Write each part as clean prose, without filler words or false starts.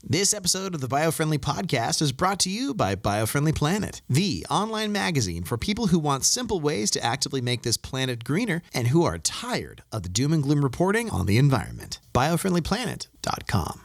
This episode of the Biofriendly Podcast is brought to you by Biofriendly Planet, the online magazine for people who want simple ways to actively make this planet greener and who are tired of the doom and gloom reporting on the environment. Biofriendlyplanet.com.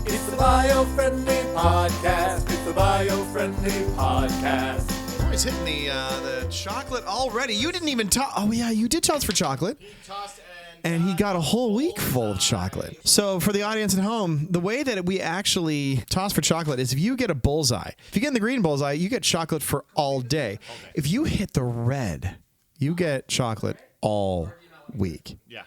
It's the Biofriendly Podcast. It's the Biofriendly Podcast. Oh, he's hitting the chocolate already. You didn't even toss. Oh, yeah, you did toss for chocolate. He tossed And he got a whole week full of chocolate. So for the audience at home, the way that we actually toss for chocolate is if you get a bullseye. If you get in the green bullseye, you get chocolate for all day. If you hit the red, you get chocolate all week. Yeah.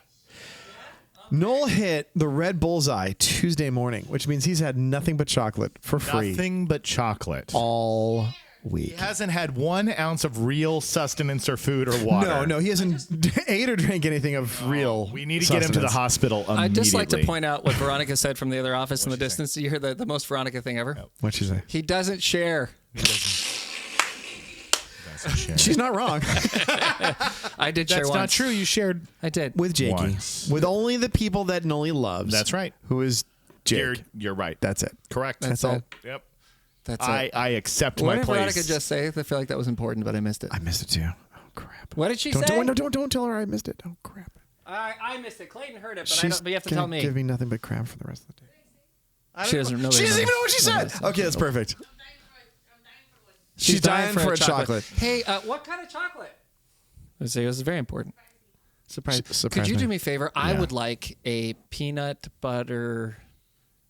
Noel hit the red bullseye Tuesday morning, which means he's had nothing but chocolate for free. Nothing but chocolate. All week. He hasn't had 1 ounce of real sustenance or food or water. No, he hasn't ate or drank anything of real. We need to get him to the hospital immediately. I'd just like to point out what Veronica said from the other office in the distance. Did you hear the most Veronica thing ever? What'd she say? He doesn't share. She's not wrong. I did share That's once. not true. You shared I did. With Jakey. Once. With only the people that Noli loves. That's right. Who is Jake. You're right. That's it. Correct. That's all. it. Yep. That's it. I accept What my did place. Veronica just say? I feel like that was important, but I missed it. I missed it too. Oh, crap. What did she Don't, say? don't tell her I missed it. Oh, crap. I missed it. Clayton heard it, but, She's but you have to gonna tell me. give me nothing but crap for the rest of the day. She doesn't know. She doesn't even know what she said. Okay, that's perfect. She's dying for a chocolate. Hey, what kind of chocolate? This is very important. Surprise. Surprise Could you me. do me a favor? I Yeah. would like a peanut butter.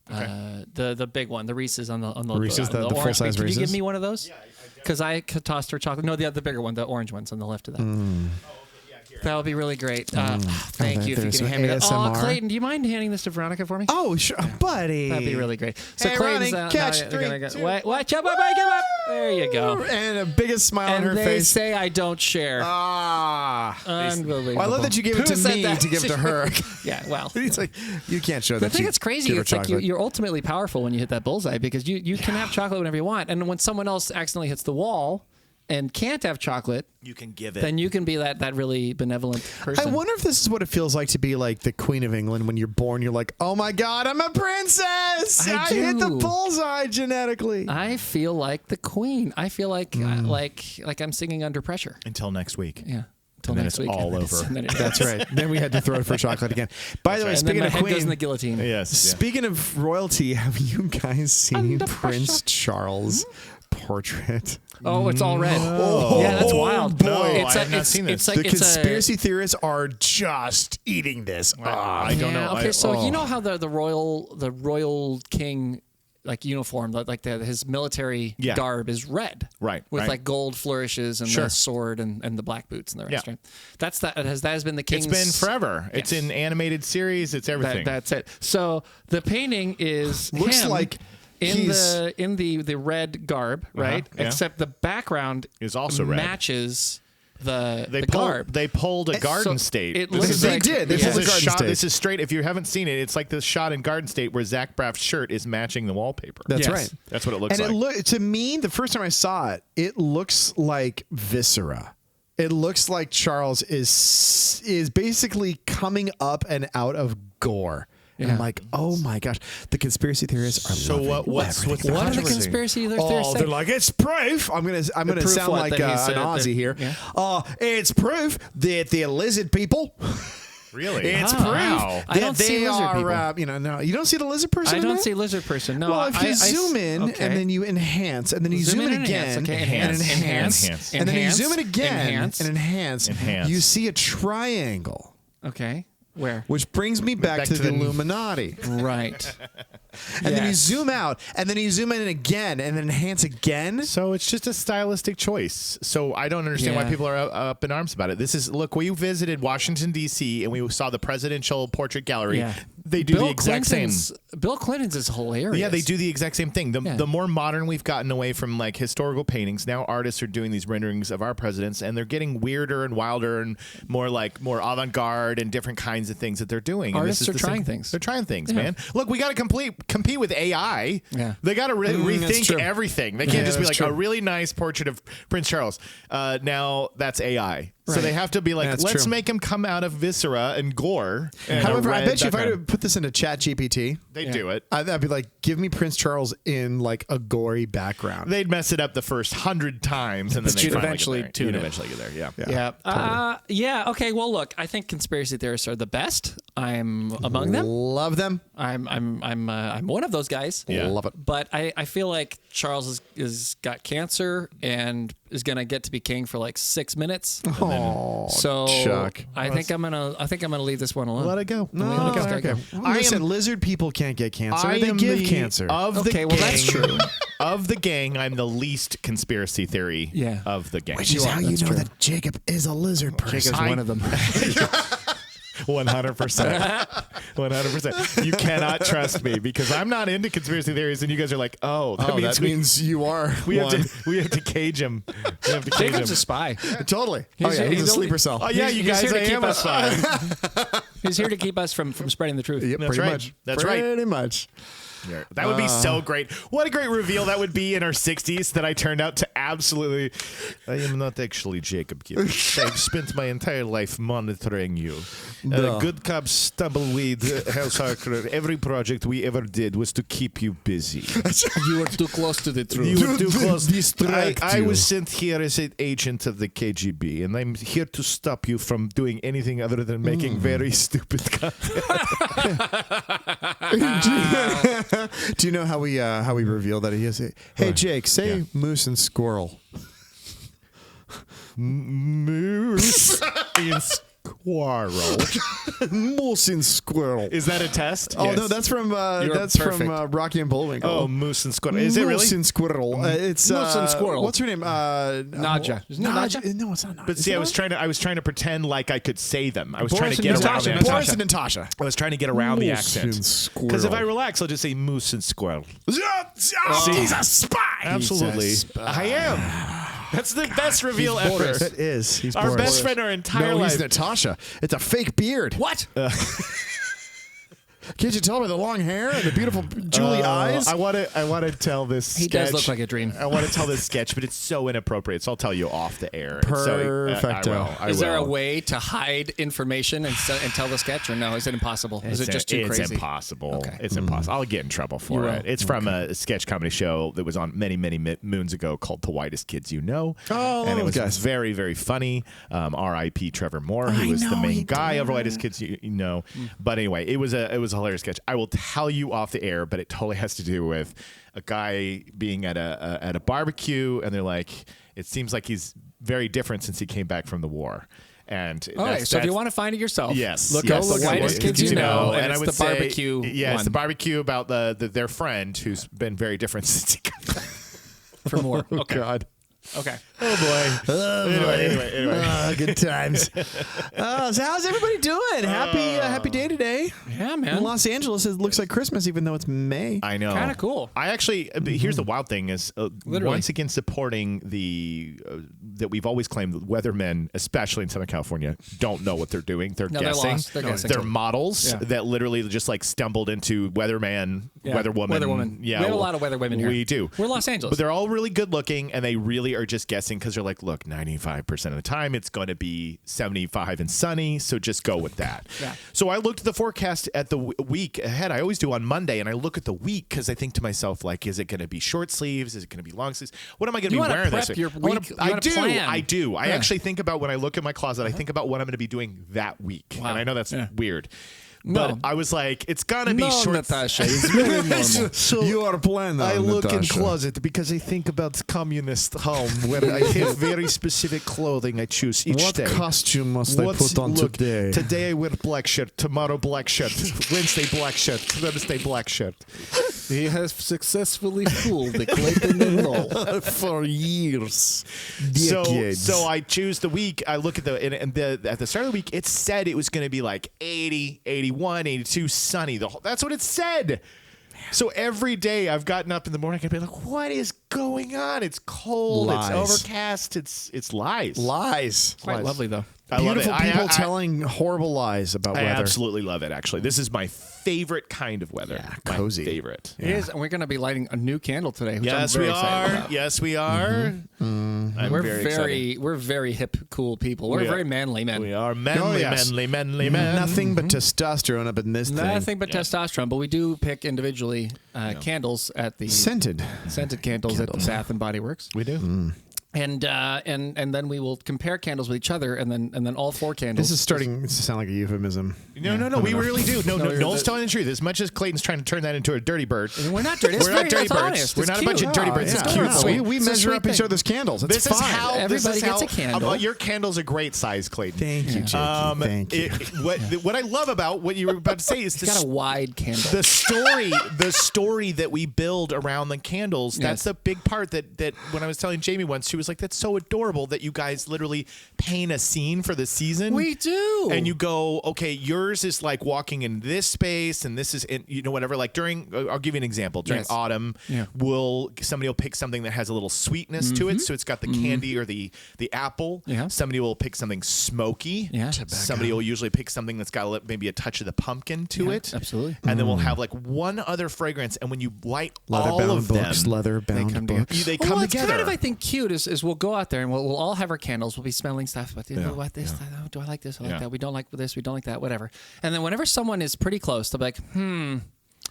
The big one, the Reese's on the Reese's, the orange. full-size Could you give Reese's? me one of those? Because I could toss her chocolate. No, the bigger one, the orange one's on the left of that. That would be really great. Thank you. If you there's can hand me that. some Oh, ASMR. Clayton, do you mind handing this to Veronica for me? Oh, sure. Buddy. That'd be really great. So Hey, Clayton's Ronnie, catch now, 3, gonna go, 2. Wait, watch out, get up. There you go. And a biggest smile on And her they face. say I don't share. Ah. Unbelievable. Well, I love that you gave it Who to said me that? to give to her. Yeah, well. It's like, you can't show The that thing you that's crazy, give her it's like chocolate. you're ultimately powerful when you hit that bullseye because you can have chocolate whenever you want. And when someone else accidentally hits the wall and can't have chocolate, You can give it. then you can be that really benevolent person. I wonder if this is what it feels like to be like the Queen of England when you're born. You're like, oh my God, I'm a princess. I hit the do. bullseye genetically. I feel like the queen. I feel like like I'm singing under pressure. Until next week. Yeah. Until And then next it's week. all And then over. and then it- That's right. Then we had to throw it for chocolate again. By the way, And then speaking my of head goes in the Queen, guillotine. Yes. yeah. speaking of royalty, have you guys seen Under Prince pressure. Charles' portrait? Oh, it's all red. Oh, yeah, that's wild. boy. It's I have not seen this. It's like The it's conspiracy theorists are just eating this. I don't know. Okay, so oh. you know how the royal king like uniform, like his military Yeah. garb is red, Right, with right. like gold flourishes and Sure. the sword and the black boots and the rest. Yeah. Right? That has been the king's. It's been forever. It's Yes. in animated series. It's everything. That's it. So the painting is Looks him like in he's- the red garb, right? yeah. Except the background Is also red. matches the They garb. They pulled a Garden so State. it This looks is- They like- did. They yeah. pulled This the is Garden shot. State. This is straight. If you haven't seen it, it's like the shot in Garden State where Zach Braff's shirt is matching the wallpaper. That's Yes. right. That's what it looks And like. to me, the first time I saw it, it looks like viscera. It looks like Charles is basically coming up and out of gore. And Yeah. I'm like, oh my gosh, the conspiracy theorists are So loving what's everything. the What are the controversy? conspiracy theorists Oh, say? they're like, it's proof. I'm gonna proof sound what, like that he's, an Aussie that- here. yeah. It's proof that they're lizard people. Really? It's Oh, proof wow. I that don't see they lizard are. people. No, you don't see the lizard person. I in don't there? see lizard person. No. Well, if you zoom in okay. and then you enhance and then you zoom in and again enhance. Okay, and enhance. Enhance. and then you zoom in again Enhance. and enhance, Enhance. you see a triangle, Okay. Where? which brings me back to the Illuminati. Right. And then you Yes. zoom out, and then you zoom in again, and then enhance again. So it's just a stylistic choice. So I don't understand why Yeah. people are up in arms about it. This is look. We visited Washington D.C. and we saw the presidential portrait gallery. Yeah. They do Bill the exact same. Clinton's Bill Clinton's is hilarious. Yeah, they do the exact same thing. The more modern we've gotten away from like historical paintings, now artists are doing these renderings of our presidents, and they're getting weirder and wilder and more avant-garde and different kinds of things that they're doing. Artists are trying things. They're trying things, man. Look, we got to compete with AI. Yeah. They got to rethink true. everything. They can't just be like true. a really nice portrait of Prince Charles. Now that's AI. So Right. they have to be like, That's let's true. make him come out of viscera and gore. And However, I bet you if I were to background. put this into Chat GPT, They'd do it. I'd be like, give me Prince Charles in like a gory background. They'd mess it up the first 100 times, and then But they you'd finally eventually get there. tune You'd in. eventually get there. Yeah. Yeah. Okay. Well, look, I think conspiracy theorists are the best. I'm among them. Love them. I'm one of those guys. Yeah. Love it. But I feel like Charles is got cancer and is gonna get to be king for like 6 minutes. Oh, So Chuck. I think I'm gonna leave this one alone. Let it go. No, Let it go. okay. I Listen, am- lizard people can't get cancer. I They am give the- cancer. Of the Okay, well, gang, that's true. Of the gang, I'm the least conspiracy theory of the gang. Which is how you that's know true. that Jacob is a lizard person. Jacob's one of them. 100%. 100%. You cannot trust me because I'm not into conspiracy theories, and you guys are like, that means you are we have one. to cage him. We have to cage Jacob's him. a spy. Totally. He's He's a sleeper cell. Oh yeah, He's- you he's guys. here to I keep am a us- spy. He's here to keep us from spreading the truth. Yep, That's pretty right. much. That's right. Pretty much. That would be so great. What a great reveal that would be in our 60s that I turned out to absolutely. I am not actually Jacob Gibbs. I've spent my entire life monitoring you. Good cop, Stumbleweed, House Harker. Every project we ever did was to keep you busy. You were too close to the truth. You were too close. Distract I you. was sent here as an agent of the KGB, and I'm here to stop you from doing anything other than making very stupid content. Do you know how we reveal that he is? Hey, Jake, say moose and squirrel. Moose and squirrel. Moose and squirrel. Is that a test? Oh no, that's from Rocky and Bullwinkle. Oh, moose and squirrel. Is it really? Moose and squirrel. It's Moose and squirrel. What's her name? Nadja. Isn't it Nadja? No, it's not Nadja. But see, I was trying to pretend like I could say them. I was trying Boris to and get around Natasha. the Boris accent. and Natasha. I was trying to get around the Moose accent. and squirrel. Because if I relax, I'll just say moose and squirrel. He's a spy. Absolutely. He's a spy. I am. That's the best reveal He's ever. Boris. It is. He's Our Boris. best friend our entire No, life. he's Natasha. It's a fake beard. What? Can't you tell by the long hair and the beautiful Julie eyes? I want to tell this He sketch. does look like a dream. I want to tell this sketch, but it's so inappropriate, so I'll tell you off the air. Perfecto. Is there a way to hide information and tell the sketch, or no? Is it impossible? Is it just too it's crazy? impossible. Okay. It's impossible. I'll get in trouble for You it. will. It's from a sketch comedy show that was on many, many moons ago called The Whitest Kids You Know. Oh, and it was guys. very, very funny. R.I.P. Trevor Moore, who was the main guy of Whitest Kids You Know. But anyway, it was a hilarious sketch. I will tell you off the air, but it totally has to do with a guy being at a barbecue, and they're like, it seems like he's very different since he came back from the war. And Okay, so if you want to find it yourself, yes, look yes. up The Whitest Kids You Know, and I it's would the say- barbecue. Yeah, it's the one barbecue about their friend who's been very different since he got back. for more. Okay. God. Okay. Oh boy. Anyway. Good times. So how's everybody doing? Happy day today. Yeah, In man. Los Angeles, it looks like Christmas, even though it's May. I know. Kinda cool. I actually, here's the wild thing is Literally. once again supporting the that we've always claimed that weathermen, especially in Southern California, don't know what they're doing. They're No, they're guessing. lost. They're guessing. They're models Yeah. that literally just like stumbled into weatherman, Yeah. weatherwoman. Weatherwoman. Yeah, We have a lot of weatherwomen here. We do. We're Los Angeles. But they're all really good looking, and they really are just guessing because they're like, look, 95% of the time it's going to be 75 and sunny, so just go with that. Yeah. So I looked at the forecast at the week ahead. I always do on Monday, and I look at the week because I think to myself, like, is it going to be short sleeves? Is it going to be long sleeves? What am I going to You be wanna wearing prep this week? your I wanna- week. You I wanna do. plan. I do. I Yeah. actually think about when I look at my closet, I think about what I'm going to be doing that week. Wow. And I know that's Yeah. weird. No. But I was like, it's going to be No, short. Natasha, it's really normal. So you are planning. I look in closet because I think about communist home where I have very specific clothing I choose each What day. costume must I put on look, today? Today I wear black shirt. Tomorrow black shirt. Wednesday black shirt. Thursday black shirt. He has successfully fooled the Clayton and Roll. For years. So I choose the week. I look at at the start of the week, it said it was going to be like 80, 81, 82, sunny. That's what it said. So every day I've gotten up in the morning and been like, what is going on? It's cold. Lies. It's overcast. It's lies. Lies. Quite lovely though. I love Beautiful it. people telling horrible lies about I weather. absolutely love it, actually. This is my favorite kind of weather. Yeah, my cozy. favorite. It is, and we're going to be lighting a new candle today. Which Yes, I'm we very excited are. about. Yes, we are. I'm We're very excited. we're very hip, cool people. We're We are. very manly men. We are manly, yes. manly men. Nothing but testosterone up in this thing. Nothing but testosterone, but we do pick individually candles at the Scented. scented candles at Bath and Body Works. We do. And then we will compare candles with each other, and then all four candles. This is starting to sound like a euphemism. No. We really do. No, you're Noel's the- telling the truth. As much as Clayton's trying to turn that into a dirty bird. We're not dirty. It's We're not very- dirty that's birds. honest. We're It's not a cute. bunch of dirty birds. Yeah, It's cute. no, Sweet. we It's a measure sweet up each thing. other's candles. It's This fine. is how Everybody gets a how, candle. Your candle's a great size, Clayton. Thank you, Jakey. Thank you. What I love about what you were about to say is It's got a wide candle. the story that we build around the candles. That's Yes. a big part that when I was telling Jamie once, she was like, that's so adorable that you guys literally paint a scene for the season. We do. And you go, okay, yours is like walking in this space, and this is in, whatever. Like during, I'll give you an example. During Yes. autumn, Yeah. somebody will pick something that has a little sweetness to it, so it's got the candy or the apple. Yeah. Somebody will pick something smoky. Yeah. Somebody will usually pick something that's got maybe a touch of the pumpkin to Yeah, it. absolutely. And then we'll have like one other fragrance, and when you light all Leather-bound of books. them, Leather-bound come together. books. they Well, come what's together. kind of, I think, cute is we'll go out there and we'll all have our candles. We'll be smelling stuff. But what this? Do I like this? I like Yeah. that. We don't like this. We don't like that. Whatever. And then whenever someone is pretty close, they'll be like,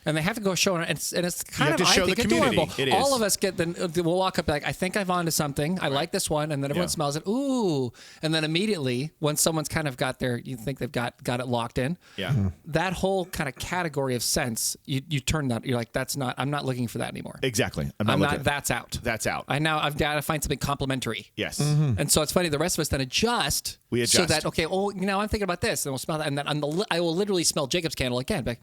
and they have to go show it. And it's kind have of, to show I think, the community. adorable. It is. All of us we'll walk up like, I think I've onto something. I like this one. And then everyone Yeah. smells it. Ooh. And then immediately, when someone's kind of got you think they've got it locked in. Yeah. That whole kind of category of sense, you turn that. You're like, I'm not looking for that anymore. Exactly. I'm looking. not. That's out. That's out. I've got to find something complementary. Yes. And so it's funny. The rest of us then adjust. We So adjust. that I'm thinking about this, and we'll smell that, and then I will literally smell Jacob's candle again. Like,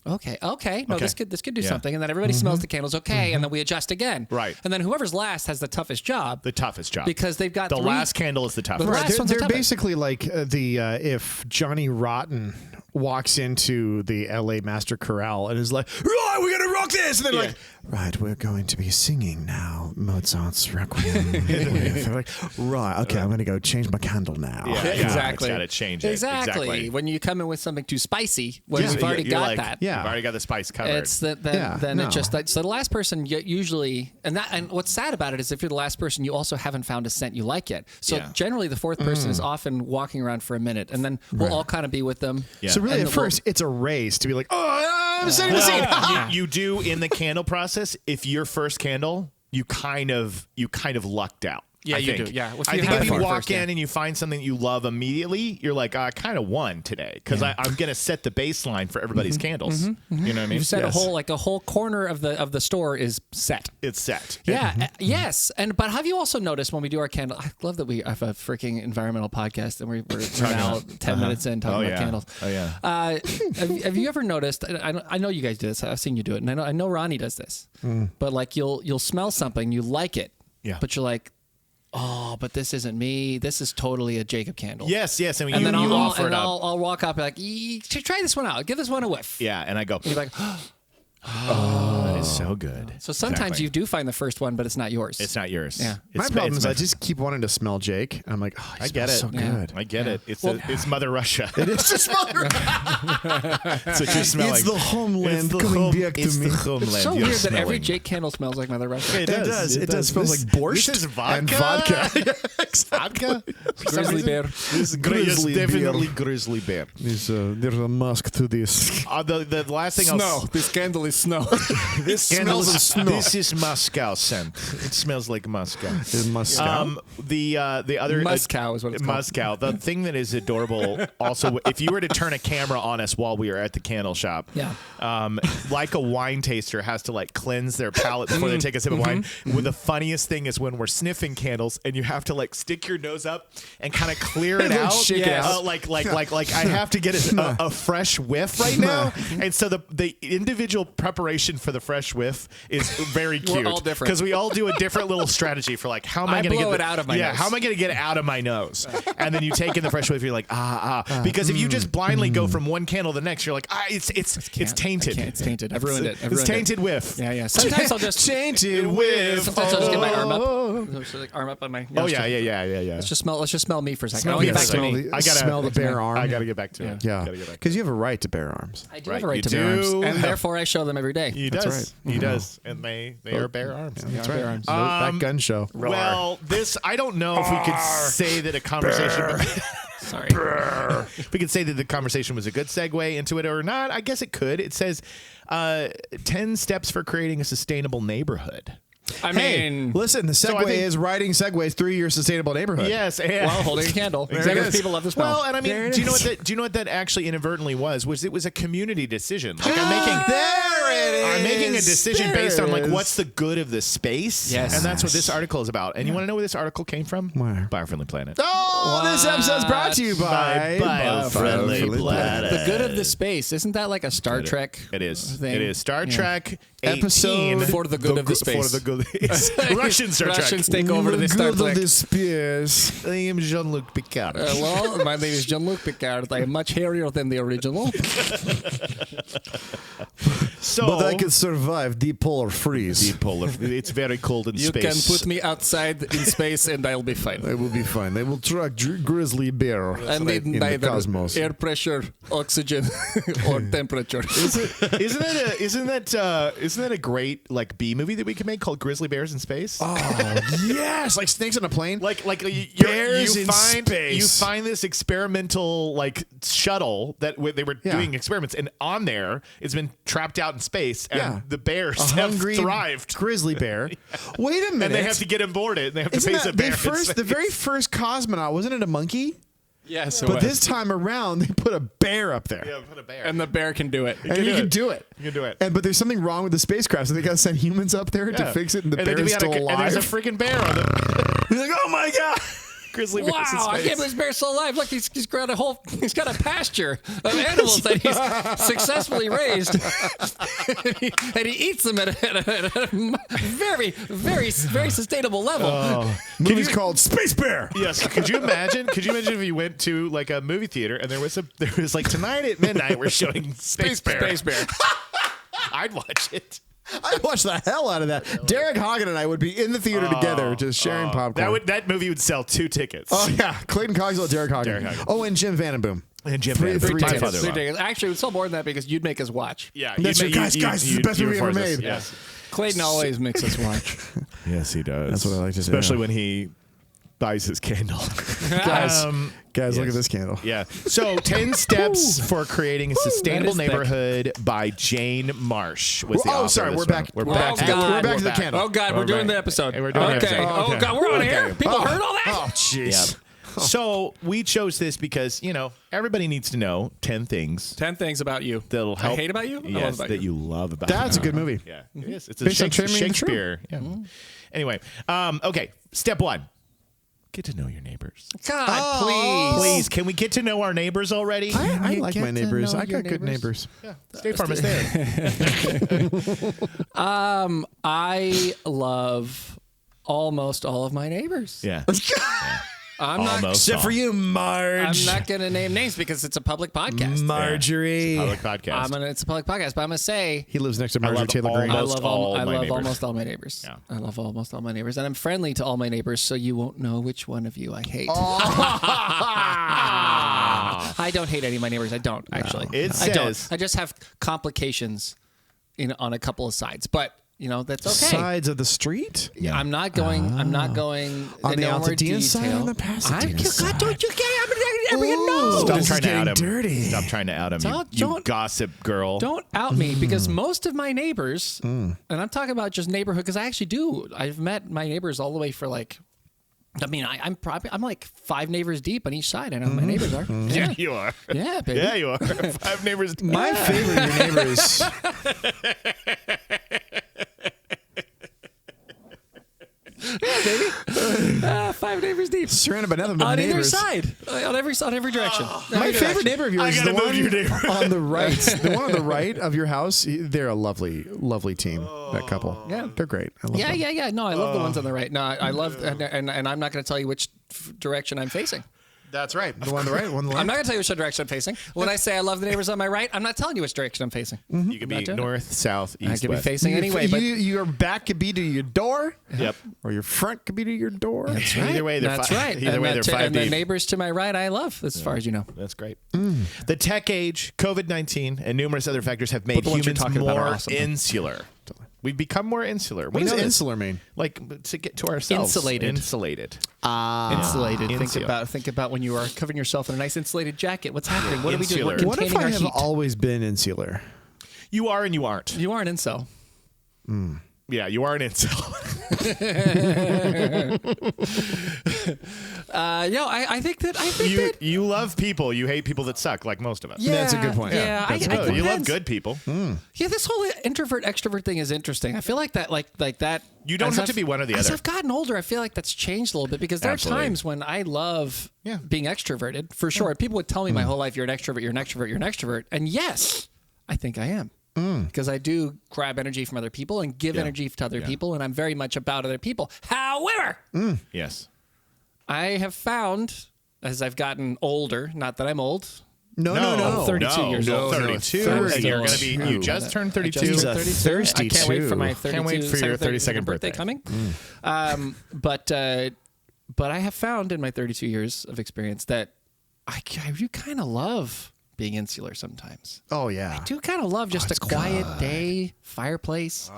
okay, no, this could do Yeah. something, and then everybody smells the candles, okay, and then we adjust again. Right. And then whoever's last has the toughest job. The toughest job. Because they've got the three- last candle is the toughest. The Right, last one's they're the toughest. basically like if Johnny Rotten walks into the LA Master Chorale and is like, right, we're going to rock this. And they're like, right, we're going to be singing now Mozart's Requiem. They're like, right, okay, I'm going to go change my candle now. Yeah, exactly. It's got to change it. Exactly. When you come in with something too spicy, when Yeah. we've already You're got like, that. Yeah. You've already got the spice covered. It's that Yeah, then no. it just so the last person usually and what's sad about it is if you're the last person, you also haven't found a scent you like yet. So Yeah. generally the fourth person is often walking around for a minute, and then we'll all kind of be with them. Yeah. So really, And at first, it's a race to be like, oh, I'm setting the scene. Well, you do in the candle process. If your first candle, you kind of lucked out. Yeah, I you think. do. Yeah. If I you think have if you it walk first, in and you find something that you love immediately, you're like, I kind of won today because I'm going to set the baseline for everybody's candles. You know what I mean? You've set Yes. a whole corner of the store is set. It's set. Yeah. Yes. But have you also noticed when we do our candle? I love that we have a freaking environmental podcast and we're now 10 minutes in talking about candles. Oh yeah. Have you ever noticed? I know you guys do this. I've seen you do it, and I know Ronnie does this. But like you'll smell something, you like it, Yeah. but you're like, oh, but this isn't me. This is totally a Jacob candle. Yes. I mean, And you then offer it up. I'll walk up and like, try this one out. Give this one a whiff. Yeah, and I go, You're like, that is so good. so sometimes Exactly. you do find the first one, but it's not yours. It's not yours. Yeah. My It's- problem it's is I meant- just keep wanting to smell Jake. And I'm like, oh, he I get it. smells so Yeah. good. I get it. It's Well- it's Mother Russia. It's just That's what you're smelling. It's the homeland It's the coming back to it's me. the homeland. It's so you're weird that every smelling. Jake candle smells like Mother Russia. It It does. It does. Smells like borscht This is vodka. and vodka. Vodka. Grizzly bear. This is Grizzly definitely bear. grizzly bear. There's a musk to this. The last thing I'll This candle is snow. this smells of snow. This is Moscow scent. It smells like Moscow. Is Moscow. The other Moscow is what it's called. Moscow. The thing that is adorable. Also, if you were to turn a camera on us while we were at the candle shop, Yeah. like a wine taster has to like cleanse their palate before they take a sip of wine. Well, the funniest thing is when we're sniffing candles and you have to like stick your nose up and kind of clear it out. Shake it out. Like I have to get a fresh whiff right now. And so the individual preparation for the fresh fresh whiff is very cute. all different. Because we all do a different little strategy for like, how am I going to get it out of my nose. how am I going to get it out of my nose? And then you take in the fresh whiff, you're like, because if you just blindly go from one candle to the next, you're like, it's tainted. It's tainted. I've ruined it. It's tainted whiff. Yeah. Sometimes I'll just tainted whiff. Sometimes I'll just get my arm up. So, like, arm up on my. Yeah. Let's just smell me for a second. Smell I'll get back to smell me. the- smell the bare arm. I got to get back to it. Yeah, Gotta get back to because you have a right to bare arms. I do Right, have a right you to bare arms, do. and therefore I show them every day. He That's does. right. He does. And they are bare arms. That's bare right. arms. That gun show. Well, I don't know if we could say that a conversation. Sorry. If we could say that the conversation was a good segue into it or not. I guess it could. It says 10 steps for creating a sustainable neighborhood. I Hey, mean, listen, the segue I think- is riding segways through your sustainable neighborhood. Yes, and while holding a candle. Exactly. People love the smell. Well, and I There mean, it do you know is. what that actually inadvertently was it was a community decision. Like I'm making There it is. I'm making a decision There based it on like is. what's the good of the space. Yes. And that's what this article is about. And you want to know where this article came from? Where? Biofriendly Planet. Oh, this episode's brought to you by Biofriendly Planet. The good of the space. Isn't that like a Star Trek? It is. thing? It is Star Yeah. Trek Episode 18. For the good of the space. For the good. It's Russian Star Trek. Russians take over the Star Trek. space. I am Jean-Luc Picard. Hello, my name is Jean-Luc Picard. I am much hairier than the original. So, But I can survive deep polar freeze. deep polar. It's very cold in You space. can put me outside in space and I'll be fine. I will be fine. I will track grizzly bear I need in the neither cosmos. air pressure, oxygen, or temperature. Isn't that a great like B movie that we can make called Grizzly Bears in Space? Oh, yes, like snakes on a plane. Like Bears you in find space. you find this experimental like shuttle that they were Yeah. doing experiments, and on there it's been trapped out in space, and Yeah. the bears a have hungry thrived, grizzly bear. Wait a minute. and they have to get on board it, and they have to Isn't face that a bear. the very first cosmonaut, wasn't it a monkey? Yes, But this time around, they put a bear up there. Yeah, put a bear. and the bear can do it. And you can do it. You can do it. But there's something wrong with the spacecraft, so they got to send humans up there to Yeah. fix it, and the then bear's we had still and alive. there's a freaking bear on the. He's like, oh my god! Grizzly bears in Wow, space. I can't believe this bear's still alive. Look, he's got a pasture of animals that he's successfully raised, and he eats them at a very, very, very sustainable level. Movie's called Space Bear. Yes. Could you imagine? Could you imagine if you went to like a movie theater and there was like tonight at midnight we're showing Space Bear. Space Bear. I'd watch it. I'd watch the hell out of that. Derek Hagen and I would be in the theater together, just sharing popcorn. That movie would sell 2 tickets. Oh yeah, Clayton Cogswell, Derek Hagen. Derek Hagen. Oh, and Jim Vandenboom. And Jim Three Van tickets. my father-in-law. Three tickets. Actually, it was so more than that because you'd make us watch. Yeah, That's right, guys. This is the best movie ever made. Yes. Clayton always makes us watch. Yes, he does. That's what I like to say. Especially when he buys his candle. Guys, yes. look at this candle. Yeah. So 10 steps for creating a sustainable That is thick. neighborhood by Jane Marsh was the Oh, author sorry, of this we're one. back. We're Oh, back. God. We're back to the candle. Oh God, we're doing the episode. We're doing the okay. episode. Oh God, we're on air. People Oh. heard all that. Oh, jeez. So we chose this because, everybody needs to know 10 things 10 things about you that'll help. I hate about you. I love Yes, about that you. you love about That's you. a good movie. Yeah, it is. It's a Based on Taming the Shakespeare. Yeah. Anyway, okay. Step 1. Get to know your neighbors. God, Please, can we get to know our neighbors already? I like get my to neighbors. know I your got good neighbors. Yeah. State Farm is there. I love almost all of my neighbors. Yeah. I'm not. Almost. Except for you, Marge. I'm not going to name names because it's a public podcast. Marjorie. Public podcast. It's a public podcast, but I'm going to say He lives next to I Marjorie love Taylor Greene. I almost love all I my love neighbors. almost all my neighbors. Yeah. I love almost all my neighbors, and I'm friendly to all my neighbors, so you won't know which one of you I hate. I don't hate any of my neighbors. I don't actually. It I don't. says- I just have complications on a couple of sides, but that's okay. Sides of the street? Yeah, I'm not going. I'm not going On the into more Altadena side detail. or the Pasadena God, side? don't you get? I'm Ooh. no. Stop This is trying to out him. getting dirty. Stop trying to out him. You Don't- gossip girl. Don't out me because most of my neighbors, and I'm talking about just neighborhood, because I actually do. I've met my neighbors all the way for like. I mean, I'm like 5 neighbors deep on each side. I know who my neighbors are. Yeah, you are. Yeah, baby. Yeah, you are. 5 neighbors. My favorite of your neighbors. 5 neighbors deep Surrounded by nothing but on either neighbors. side. on every direction. My favorite neighbor of yours is the gotta move your neighbor. one on the right. The one on the right of your house. They're a lovely, lovely team. That couple. Yeah. They're great. I love them. Yeah. No, I love the ones on the right. No, I love, and I'm not going to tell you which direction I'm facing. That's right. The one on the right, one on the left. I'm not going to tell you which direction I'm facing. When I say I love the neighbors on my right, I'm not telling you which direction I'm facing. You could be Not doing it. north, south, east, I could be west. facing anyway, but Your back could be to your door. Yep. Or your front could be to your door. that's right. Either way, they're that's fi- right. either and way, they're five and the deep. neighbors to my right, I love, as far as you know. That's great. The tech age, COVID-19, and numerous other factors have made the ones you're humans talking about are more awesome. insular. We've become more insular. What does insular mean? Like to get to ourselves. Insulated. Insulated. Insulated. Insular. Think about when you are covering yourself in a nice insulated jacket. What's happening? What are we doing? We're Insular. What if containing I our have heat. always been insular? You are and you aren't. You are an incel. Yeah, you are an incel. I think that. you love people. You hate people that suck, like most of us. Yeah, That's a good point. Yeah, That's I Oh, you love depends. good people. Yeah, this whole introvert extrovert thing is interesting. I feel like that, like that. You don't as have to I've- be one or the As other. I've gotten older, I feel like that's changed a little bit because there Absolutely. are times when I love Yeah. being extroverted for sure. People would tell me my whole life, "You're an extrovert. You're an extrovert. You're an extrovert," and yes, I think I am. Because I do grab energy from other people and give energy to other people, and I'm very much about other people. However, Yes. I have found as I've gotten older, not that I'm old. No. I'm 32 years old. 32. 32. And you're going to be, you just turned 32. He's a 32. thirsty I can't wait for my too. 32. Can't wait for your 32nd birthday. coming. But I have found in my 32 years of experience that I do kind of love being insular sometimes. Oh, yeah. I do kind of love just a quiet day, fireplace,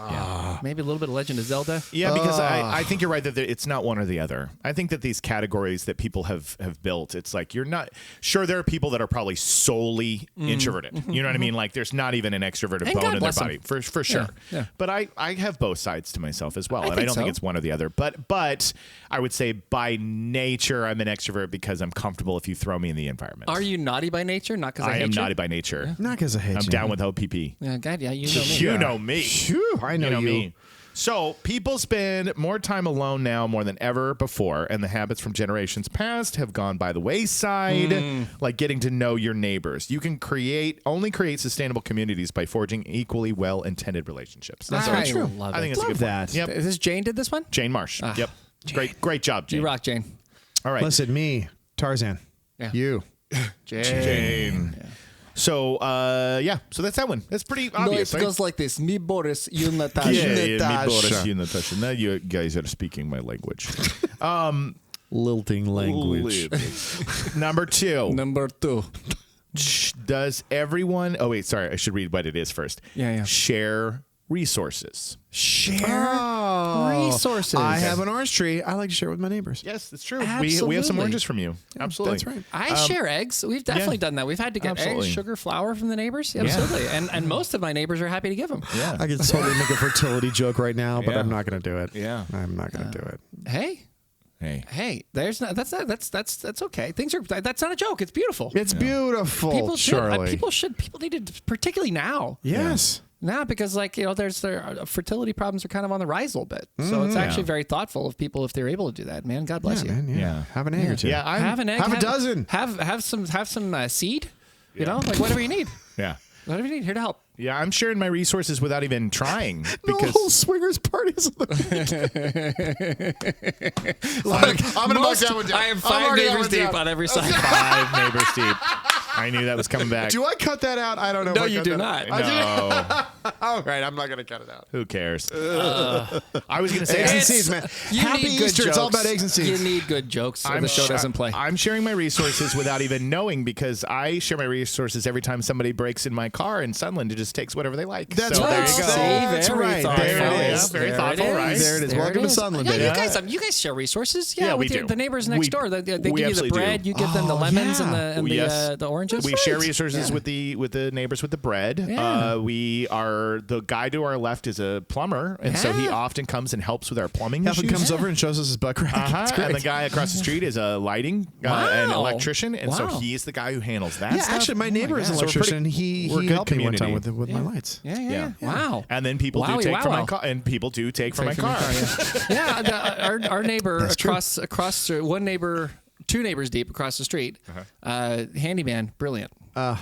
maybe a little bit of Legend of Zelda. Yeah, because I think you're right that it's not one or the other. I think that these categories that people have built, it's like you're not sure there are people that are probably solely introverted. You know what I mean? Like there's not even an extroverted And bone God in their bless body them. for sure. yeah. But I have both sides to myself as well, and I think don't so. think it's one or the other. But I would say by nature I'm an extrovert because I'm comfortable if you throw me in the environment. Are you naughty by nature? Not because I I hate am you? naughty by nature. Not because I hate I'm you. down with OPP. Yeah, God, yeah, you know me. You know me. Phew, I know you. me. So people spend more time alone now more than ever before, and the habits from generations past have gone by the wayside, like getting to know your neighbors. You can only create sustainable communities by forging equally well-intended relationships. That's So very true. I think it's a Love good that. Point. Yep. Is this Jane did this one? Jane Marsh. Yep. Great job, Jane. You rock, Jane. All right. Listen, me, Tarzan. Yeah. You. Jane. So, so that's that one. That's pretty obvious, right? like this. Me, Boris, you, Natasha. me, Natasha. Boris, you, Natasha. Now you guys are speaking my language. Lilting language. Number 2. Number 2. Does everyone... Oh, wait, sorry. I should read what it is first. Yeah. Share resources. Share resources. I have an orange tree. I like to share it with my neighbors. Yes, that's true. We have some Absolutely. oranges from you. Absolutely. That's right. I share eggs. We've definitely done that. We've had to get Absolutely. eggs, sugar, flour from the neighbors. Absolutely. And most of my neighbors are happy to give them. Yeah. I could totally make a fertility joke right now, but Yeah. I'm not going to do it. Yeah. I'm not going to do it. Hey, that's okay. That's not a joke. It's beautiful. It's beautiful, People Charlie. people need to, particularly now. Yes. Now, because fertility problems are kind of on the rise a little bit. So it's actually very thoughtful of people if they're able to do that. Man, God bless you. Man, Yeah. Have an egg or two. Yeah, Have an egg. Have a dozen. Have some seed. You know, like whatever you need. Yeah. Whatever you need, here to help. Yeah, I'm sharing my resources without even trying. No Because whole swingers parties. Look, I'm gonna mark that one down. I am I'm 5 marking that neighbors one deep down. on every side. 5 neighbors deep. I knew that was coming back. Do I cut that out? I don't know. No, if I you cut do that not. out. No. All right, I'm not going to cut it out. Who cares? I was going to say... Eggs and It's- seeds, man. You Happy need good Easter. Jokes. It's all about eggs and seeds. You need good jokes, or the show doesn't play. I'm sharing my resources without even knowing because I share my resources every time somebody breaks in my car in Sunland. It just takes whatever they like. That's so right. There you go. See, That's very right. thoughtful. There it is. Very There thoughtful, it right? is. There it is. There Welcome to Sunland, Yeah, baby. you guys share resources. Yeah, Yeah, we with do. the neighbors next door. They give we you the absolutely bread. do. You give them the Oh, lemons yeah. and Yes. the oranges. We share resources with the neighbors with the bread. Yeah. The guy to our left is a plumber, and so he Yeah. often comes and helps with our plumbing Halfin issues. comes over and shows us his butt crack. Uh-huh. It's great. And the guy across the street is a lighting and Wow. electrician, and so Wow. he's the guy who handles that. Yeah, stuff. actually, my neighbor is an So we're electrician. pretty- we're He good helped me one time community. with my lights. Yeah. Wow. And then people do Wowie, take from my wow. car, and people do take from my From your car. car, yeah. Our neighbor That's true. across one neighbor 2 neighbors deep across the street. Handyman, brilliant.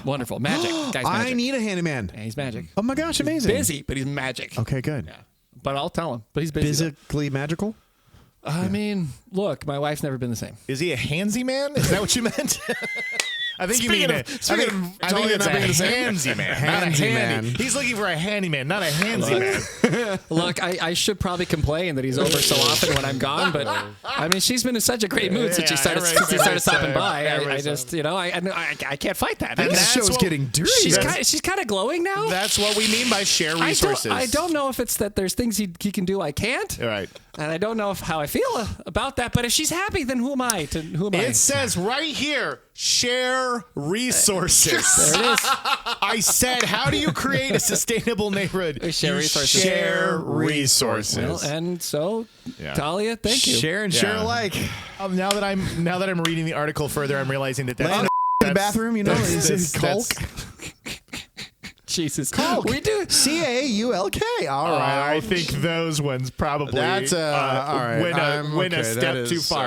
Wonderful. Magic. Guy's magic. I need a handyman. Yeah, he's magic. Oh my gosh, amazing. Busy, but he's magic. Okay, good. Yeah. But I'll tell him. But he's busy. Physically magical? I mean, look, my wife's never been the same. Is he a handsy man? Is that what you meant? I think you mean it's a handsy man. Not a handy. He's looking for a handyman, not a handsy man. Look, I should probably complain that he's over so often when I'm gone, but I mean, she's been in such a great mood since he started stopping by. I just, I can't fight that. This show's getting dirty. She's kind of glowing now. That's what we mean by share resources. I don't know if it's that there's things he can do I can't. Right. And I don't know how I feel about that, but if she's happy, then who am I? It says right here, share resources. There it is. I said, how do you create a sustainable neighborhood? Share resources. Share resources. Well, and so, Talia, thank you. Share and share alike. Now that I'm reading the article further, I'm realizing that that's in the bathroom, is caulk. Jesus. Caulk. We do CAULK. All right. I think those ones probably that's all right. went a step too far.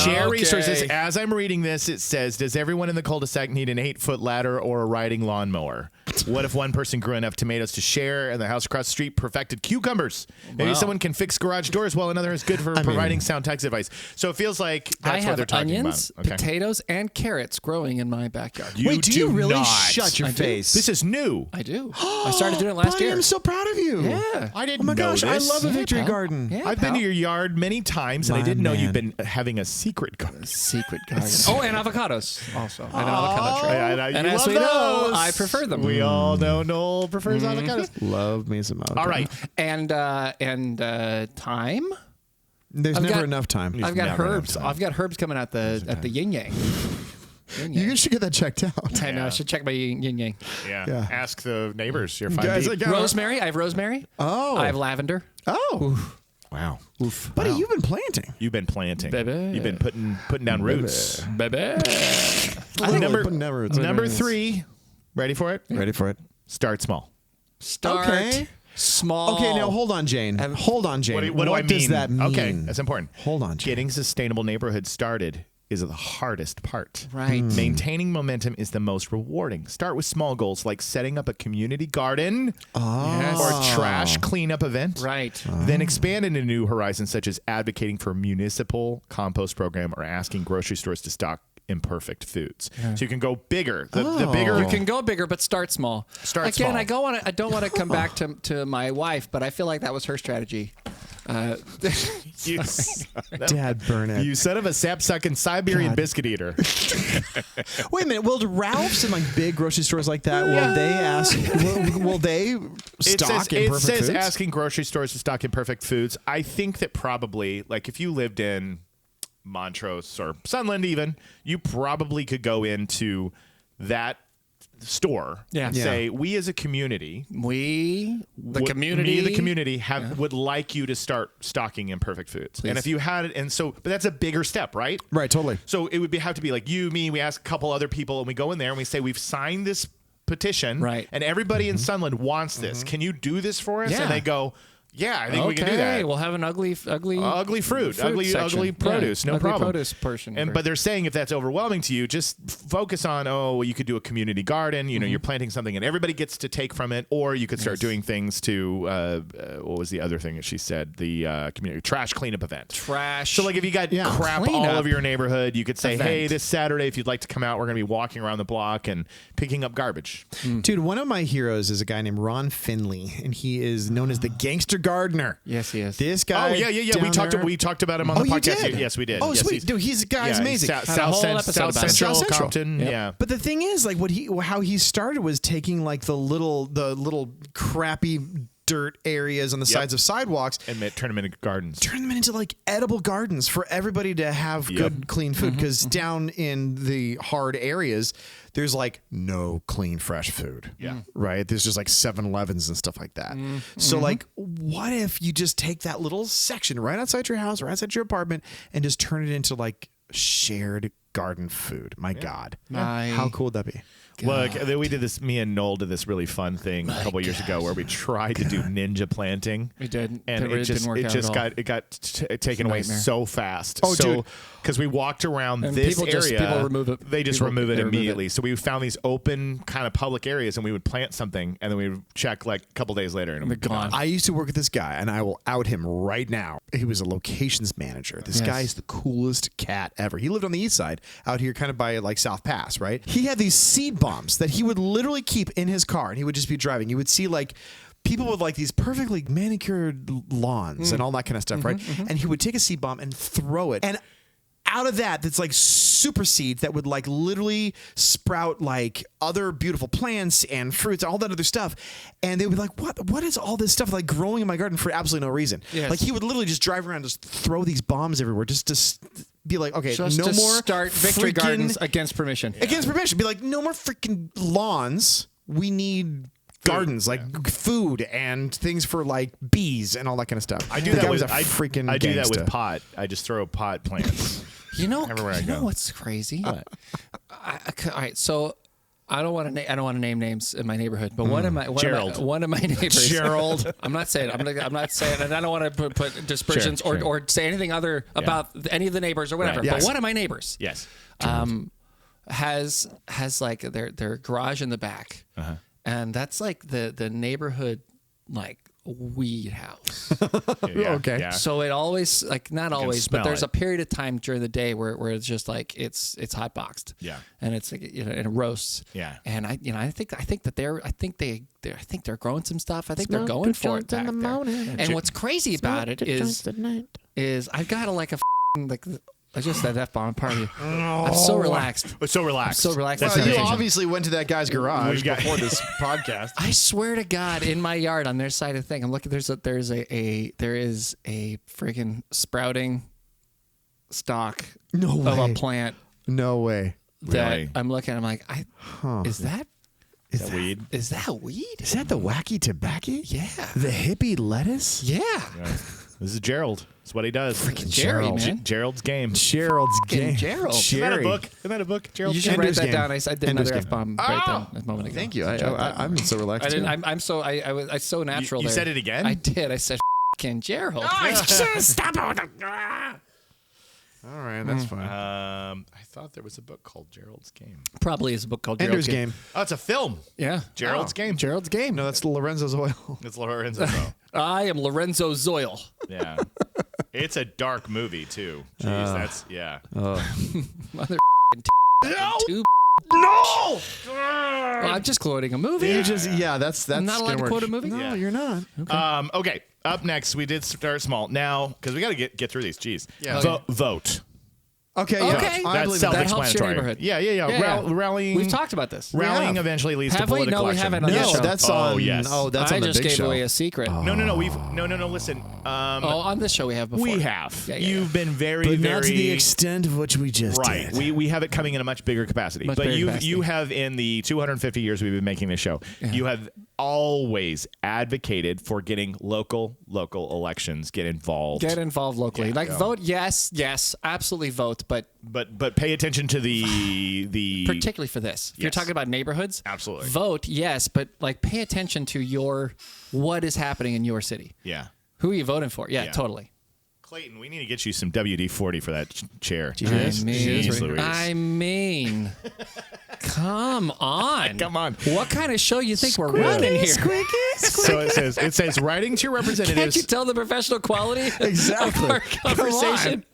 Share resources. As I'm reading this, it says, does everyone in the cul-de-sac need an 8-foot ladder or a riding lawnmower? What if one person grew enough tomatoes to share and the house across the street perfected cucumbers? Maybe someone can fix garage doors while another is good for providing sound text advice. So it feels like that's what they're talking onions, about. Okay. potatoes, and carrots growing in my backyard. Wait, do you really? not. Shut your face. This is new. I do. I started doing it last Buddy, year. I'm so proud of you. Yeah. I didn't Oh my know gosh, this. I love a victory pal. garden. Yeah, I've been pal. to your yard many times, and I My didn't know man. you've been having a secret garden. Secret garden. Oh, and avocados also. And an avocado tree. And you as love we know, those. I prefer them. We all know Noel prefers avocados. Love me some avocado. All right. And thyme. There's I've never got- enough time. I've got never enough herbs. time. I've got herbs coming at the yin yang. You should get that checked out. I know. I should check my yin yang. Yeah. Ask the neighbors. You're fine. Guys, I got Rosemary. I have rosemary. Oh. I have lavender. Oh. Wow. Buddy, you've been planting. You've been planting. Baby. You've been putting down roots. Baby. I think Number 3. Ready for it? Ready for it? Start small. Start Okay. small. Okay, now hold on, Jane. Hold on, Jane. What do I mean? does that mean? Okay, that's important. Hold on, Jane. Getting sustainable neighborhoods started is the hardest part. Right. Maintaining momentum is the most rewarding. Start with small goals like setting up a community garden Yes. or trash cleanup event. Right. Then expand into new horizons such as advocating for a municipal compost program or asking grocery stores to stock imperfect foods. So you can go bigger. The bigger You can go bigger, but start small. Start Again, small. I don't want to come back to my wife, but I feel like that was her strategy. you, Dad, burn it. you son of a sap-sucking Siberian biscuit eater. Wait a minute. Will Ralph's and like big grocery stores like that? Will they ask? Will they stock it imperfect says foods? asking grocery stores to stock imperfect foods. I think that probably, like, if you lived in Montrose or Sunland even, you probably could go into that store and say, we as a community, the community would like you to start stocking imperfect foods. Please. And if you had it, but that's a bigger step, right? Right, totally. So it would have to be like you, me, we ask a couple other people, and we go in there and we say, we've signed this petition, Right. and everybody in Sunland wants this. Can you do this for us? Yeah. And they go, yeah, I think we can do that. We'll have an ugly fruit, section. ugly produce, Yeah, no ugly problem. produce portion. But they're saying if that's overwhelming to you, just focus on, you could do a community garden. You know, you're planting something and everybody gets to take from it, or you could start doing things to, what was the other thing that she said? The community trash cleanup event. Trash. So like if you got crap all cleanup over your neighborhood, you could say, event. hey, this Saturday, if you'd like to come out, we're going to be walking around the block and picking up garbage. Dude, one of my heroes is a guy named Ron Finley, and he is known as the Gangster Gardener. Yes, he is. This guy. We talked about him on the you podcast. did? Yes, we did. Oh, Yes, sweet. Dude, he's amazing. South Central, South Central. Compton. Yep. Yeah. But the thing is, like, how he started was taking like the little crappy dirt areas on the sides of sidewalks And turn them into gardens. turn them into like edible gardens for everybody to have good clean food, because down in the hard areas there's like no clean fresh food, right? There's just like 7-Elevens and stuff like that. So like, what if you just take that little section right outside your house or outside your apartment and just turn it into like shared garden food? My God, how cool would that be? Look, then we did this. Me and Noel did this really fun thing a couple years ago where we tried to do ninja planting. We did, and it just got taken away so fast. Oh, dude, because we walked around and this people area, remove it. They just remove it immediately. So we found these open kind of public areas, and we would plant something, and then we would check like a couple days later, and it would be gone. I used to work with this guy, and I will out him right now. He was a locations manager. This guy is the coolest cat ever. He lived on the east side, out here, kind of by like South Pass, right? He had these seed bombs that he would literally keep in his car, and he would just be driving. You would see like people with like these perfectly manicured lawns and all that kind of stuff, right? And he would take a seed bomb and throw it, and out of that's like super seeds that would like literally sprout like other beautiful plants and fruits, all that other stuff. And they would be like, what is all this stuff like growing in my garden for absolutely no reason? Yes. Like he would literally just drive around, just throw these bombs everywhere, just to be like, okay, just no more start Victory Gardens against permission. Against permission. Be like, no more freaking lawns. We need gardens, like food and things for like bees and all that kind of stuff. I do that with pot. I just throw pot plants. Everywhere I go. What's crazy? What? All right, so I don't want to name names in my neighborhood, but one of my neighbors, Gerald. I'm not saying, and I don't want to put dispersions or say anything other about any of the neighbors or whatever. Right. Yes. But one of my neighbors, has like their garage in the back, and that's like the neighborhood like weed house. Okay. Yeah. So it always, like, not always, but there's a period of time during the day where it's just like it's hot boxed. Yeah. And it's like, and it roasts. Yeah. And I think they're growing some stuff. I think they're going for it back there. And what's crazy about it is I've got a I just said F-bomb party. I'm so relaxed. So relaxed. You obviously went to that guy's garage before this podcast. I swear to God, in my yard on their side of the thing, I'm looking. There is a freaking sprouting stalk of a plant. No way. That really? I'm looking. I'm like, is that weed? Is that weed? Is that the wacky tobacco? Yeah. The hippie lettuce? Yeah. This is Gerald. That's what he does. Freaking Jerry, man. Gerald's game. Gerald. Jerry. Isn't that a book? Gerald's You should Ender's write that game. down. I did another F-bomb right there a moment ago. Thank you. I'm so relaxed. I'm so natural. You there. said it again? I did. I said "F***ing Gerald." Stop it. All right, that's fine. I thought there was a book called Gerald's Game. Probably is a book called Ender's Gerald's Game. Oh, it's a film. Yeah. Gerald's Game. Gerald's Game. No, that's Lorenzo's Oil. It's Lorenzo's Oil. I am Lorenzo Zoil. Yeah. It's a dark movie, too. Jeez, that's, yeah. Mother No! Well, I'm just quoting a movie. That's I'm not allowed to quote a movie? No, you're not. Okay. Up next, we did start small. Now, because we got to get through these. Jeez. Yeah. Vote. Okay. Okay. I That's believe that helps self-explanatory. your neighborhood. Yeah. Rallying. We've talked about this. Rallying eventually leads to Have we? political No, we action. haven't on this show. that's Oh, on. yes. Oh, that's I on the just big gave show. away a secret. No. Listen. On this show we have before. We have. Yeah. You've been very, But very not to the extent of which we just right. did. We have it coming in a much bigger capacity. Much but bigger you capacity. have in the 250 years we've been making this show, you have always advocated for getting local elections get involved. Get involved locally. Vote, yes, absolutely vote, but pay attention to the particularly for this. If you're talking about neighborhoods, absolutely. Vote, yes, but like pay attention to what is happening in your city. Yeah. Who are you voting for? Yeah, totally. Clayton, we need to get you some WD-40 for that chair. I mean, come on. Come on. What kind of show you think we're running here? So it says writing to your representatives. Can't you tell the professional quality Exactly. of our conversation?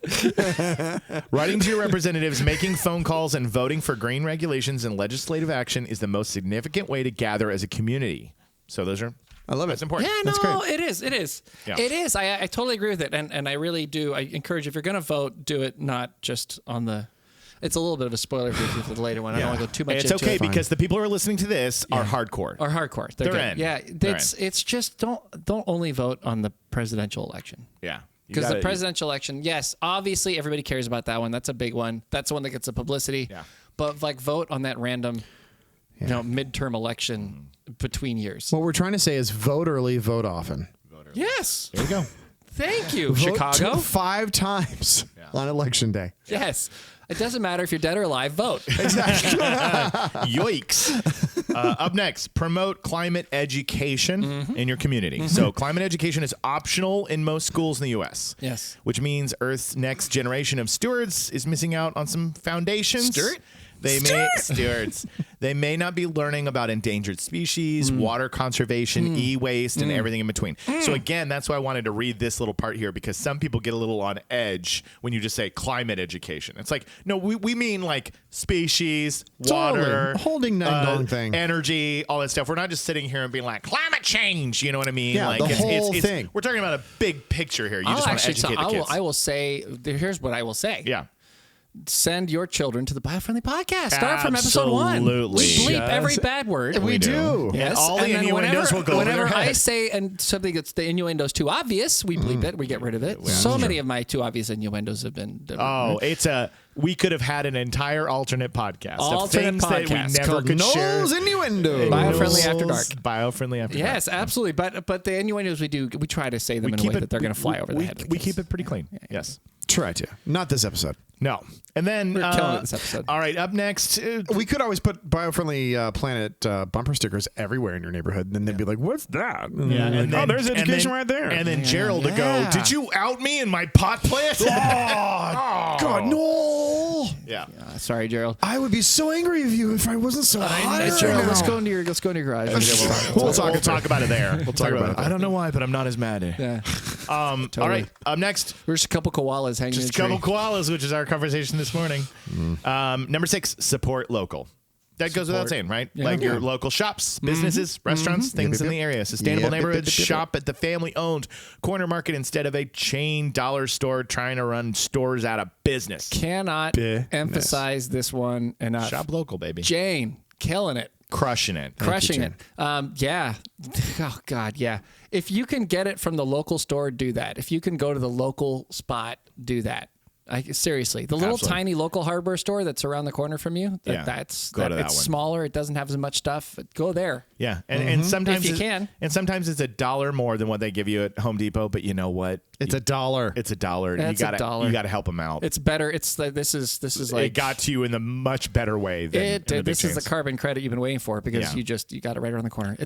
Writing to your representatives, making phone calls, and voting for green regulations and legislative action is the most significant way to gather as a community. So those are... I love it. That's important. Yeah, That's great. it is. Yeah. It is. I totally agree with it, and I really do. I encourage, if you're going to vote, do it not just on the... It's a little bit of a spoiler for the later one. I don't want to go too much into it. into It's okay it. because the people who are listening to this are hardcore. Are hardcore. They're good. in. Yeah, it's just don't only vote on the presidential election. Yeah. Because the presidential election, yes, obviously everybody cares about that one. That's a big one. That's the one that gets the publicity. Yeah. But like vote on that random, midterm election between years. What we're trying to say is vote early, vote often. Yes. There you go. Thank you, Vote Chicago. 5 times on election day. Yes. It doesn't matter if you're dead or alive, vote. Yikes. Up next, promote climate education in your community. So climate education is optional in most schools in the U.S. Yes. Which means Earth's next generation of stewards is missing out on some foundations. Stewards. They may not be learning about endangered species, water conservation, e-waste, and everything in between. So again, that's why I wanted to read this little part here, because some people get a little on edge when you just say climate education. It's like, no, we mean like species, water, holding nine thing, energy, all that stuff. We're not just sitting here and being like climate change. You know what I mean? Yeah, like the whole thing. We're talking about a big picture here. You just want to educate the kids. I will say, here's what I will say. Yeah. Send your children to the Biofriendly Podcast. Start from episode 1. We bleep every bad word. We do. Yes. All the innuendos will go over their Whenever head. I say and something that's the innuendo is too obvious, we bleep it. We get rid of it. So many of my too obvious innuendos have been. We could have had an entire alternate podcast. Alternate of things that we podcast never Called could share. Nose Innuendo. Biofriendly After Dark. Biofriendly After Dark. Yes, absolutely. But the innuendos we do, we try to say them in a way that they're going to fly over the head of the We kids. keep it pretty clean. Yes. Try to. Not this episode. No. And then We're killing it this episode. All right, up next. We could always put Biofriendly Planet bumper stickers everywhere in your neighborhood, and then they'd be like, "What's that?" and then, there's education right there. And then Gerald to go, "Did you out me in my pot plant?" God, no! Yeah. Sorry, Gerald. I would be so angry of you if I wasn't so high. Gerald, let's go into your garage. We'll talk about it there. We'll talk about it there. I don't know why, but I'm not as mad. Yeah. All right, up next. There's a couple koalas hanging in Just the a tree. couple koalas, which is our conversation this morning. Number 6, support local. That goes without saying, right? Yeah. Like your local shops, businesses, restaurants, things in the area. Sustainable neighborhoods, shop at the family-owned corner market instead of a chain dollar store trying to run stores out of business. Cannot emphasize this one enough. Shop local, baby. Jane, killing it. Crushing it. Crushing it. Yeah. Oh, God, yeah. If you can get it from the local store, do that. If you can go to the local spot, do that. Seriously, the little tiny local hardware store that's around the corner from you, it's smaller. It doesn't have as much stuff. Go there. Yeah, and sometimes if you can, and sometimes it's $1 more than what they give you at Home Depot. But you know what? It's $1. It's $1. That's $1. You gotta help them out. It's better. It's like this is like it got to you in a much better way than it did. This is the chains. carbon credit you've been waiting for because you got it right around the corner.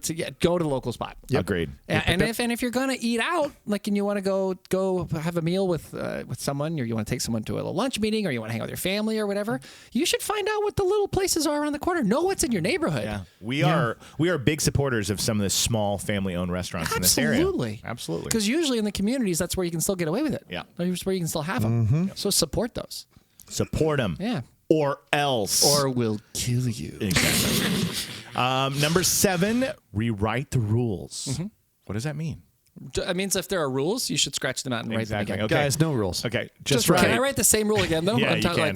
Go to the local spot. Agreed. And if you're gonna eat out, like, and you want to go have a meal with someone, or you want to take someone to a lunch meeting, or you want to hang out with your family or whatever, you should find out what the little places are around the corner. Know what's in your neighborhood. Yeah, we are big supporters of some of the small family-owned restaurants in this area. Absolutely. Because usually in the communities, that's where you can still get away with it. Yeah, that's where you can still have them. So support those. Support them. Yeah. Or else. Or we'll kill you. Exactly. Number 7, rewrite the rules. What does that mean? It means if there are rules, you should scratch them out and write them again. Okay. Guys, no rules. Okay, just right. Can I write the same rule again, though? Yeah, you can.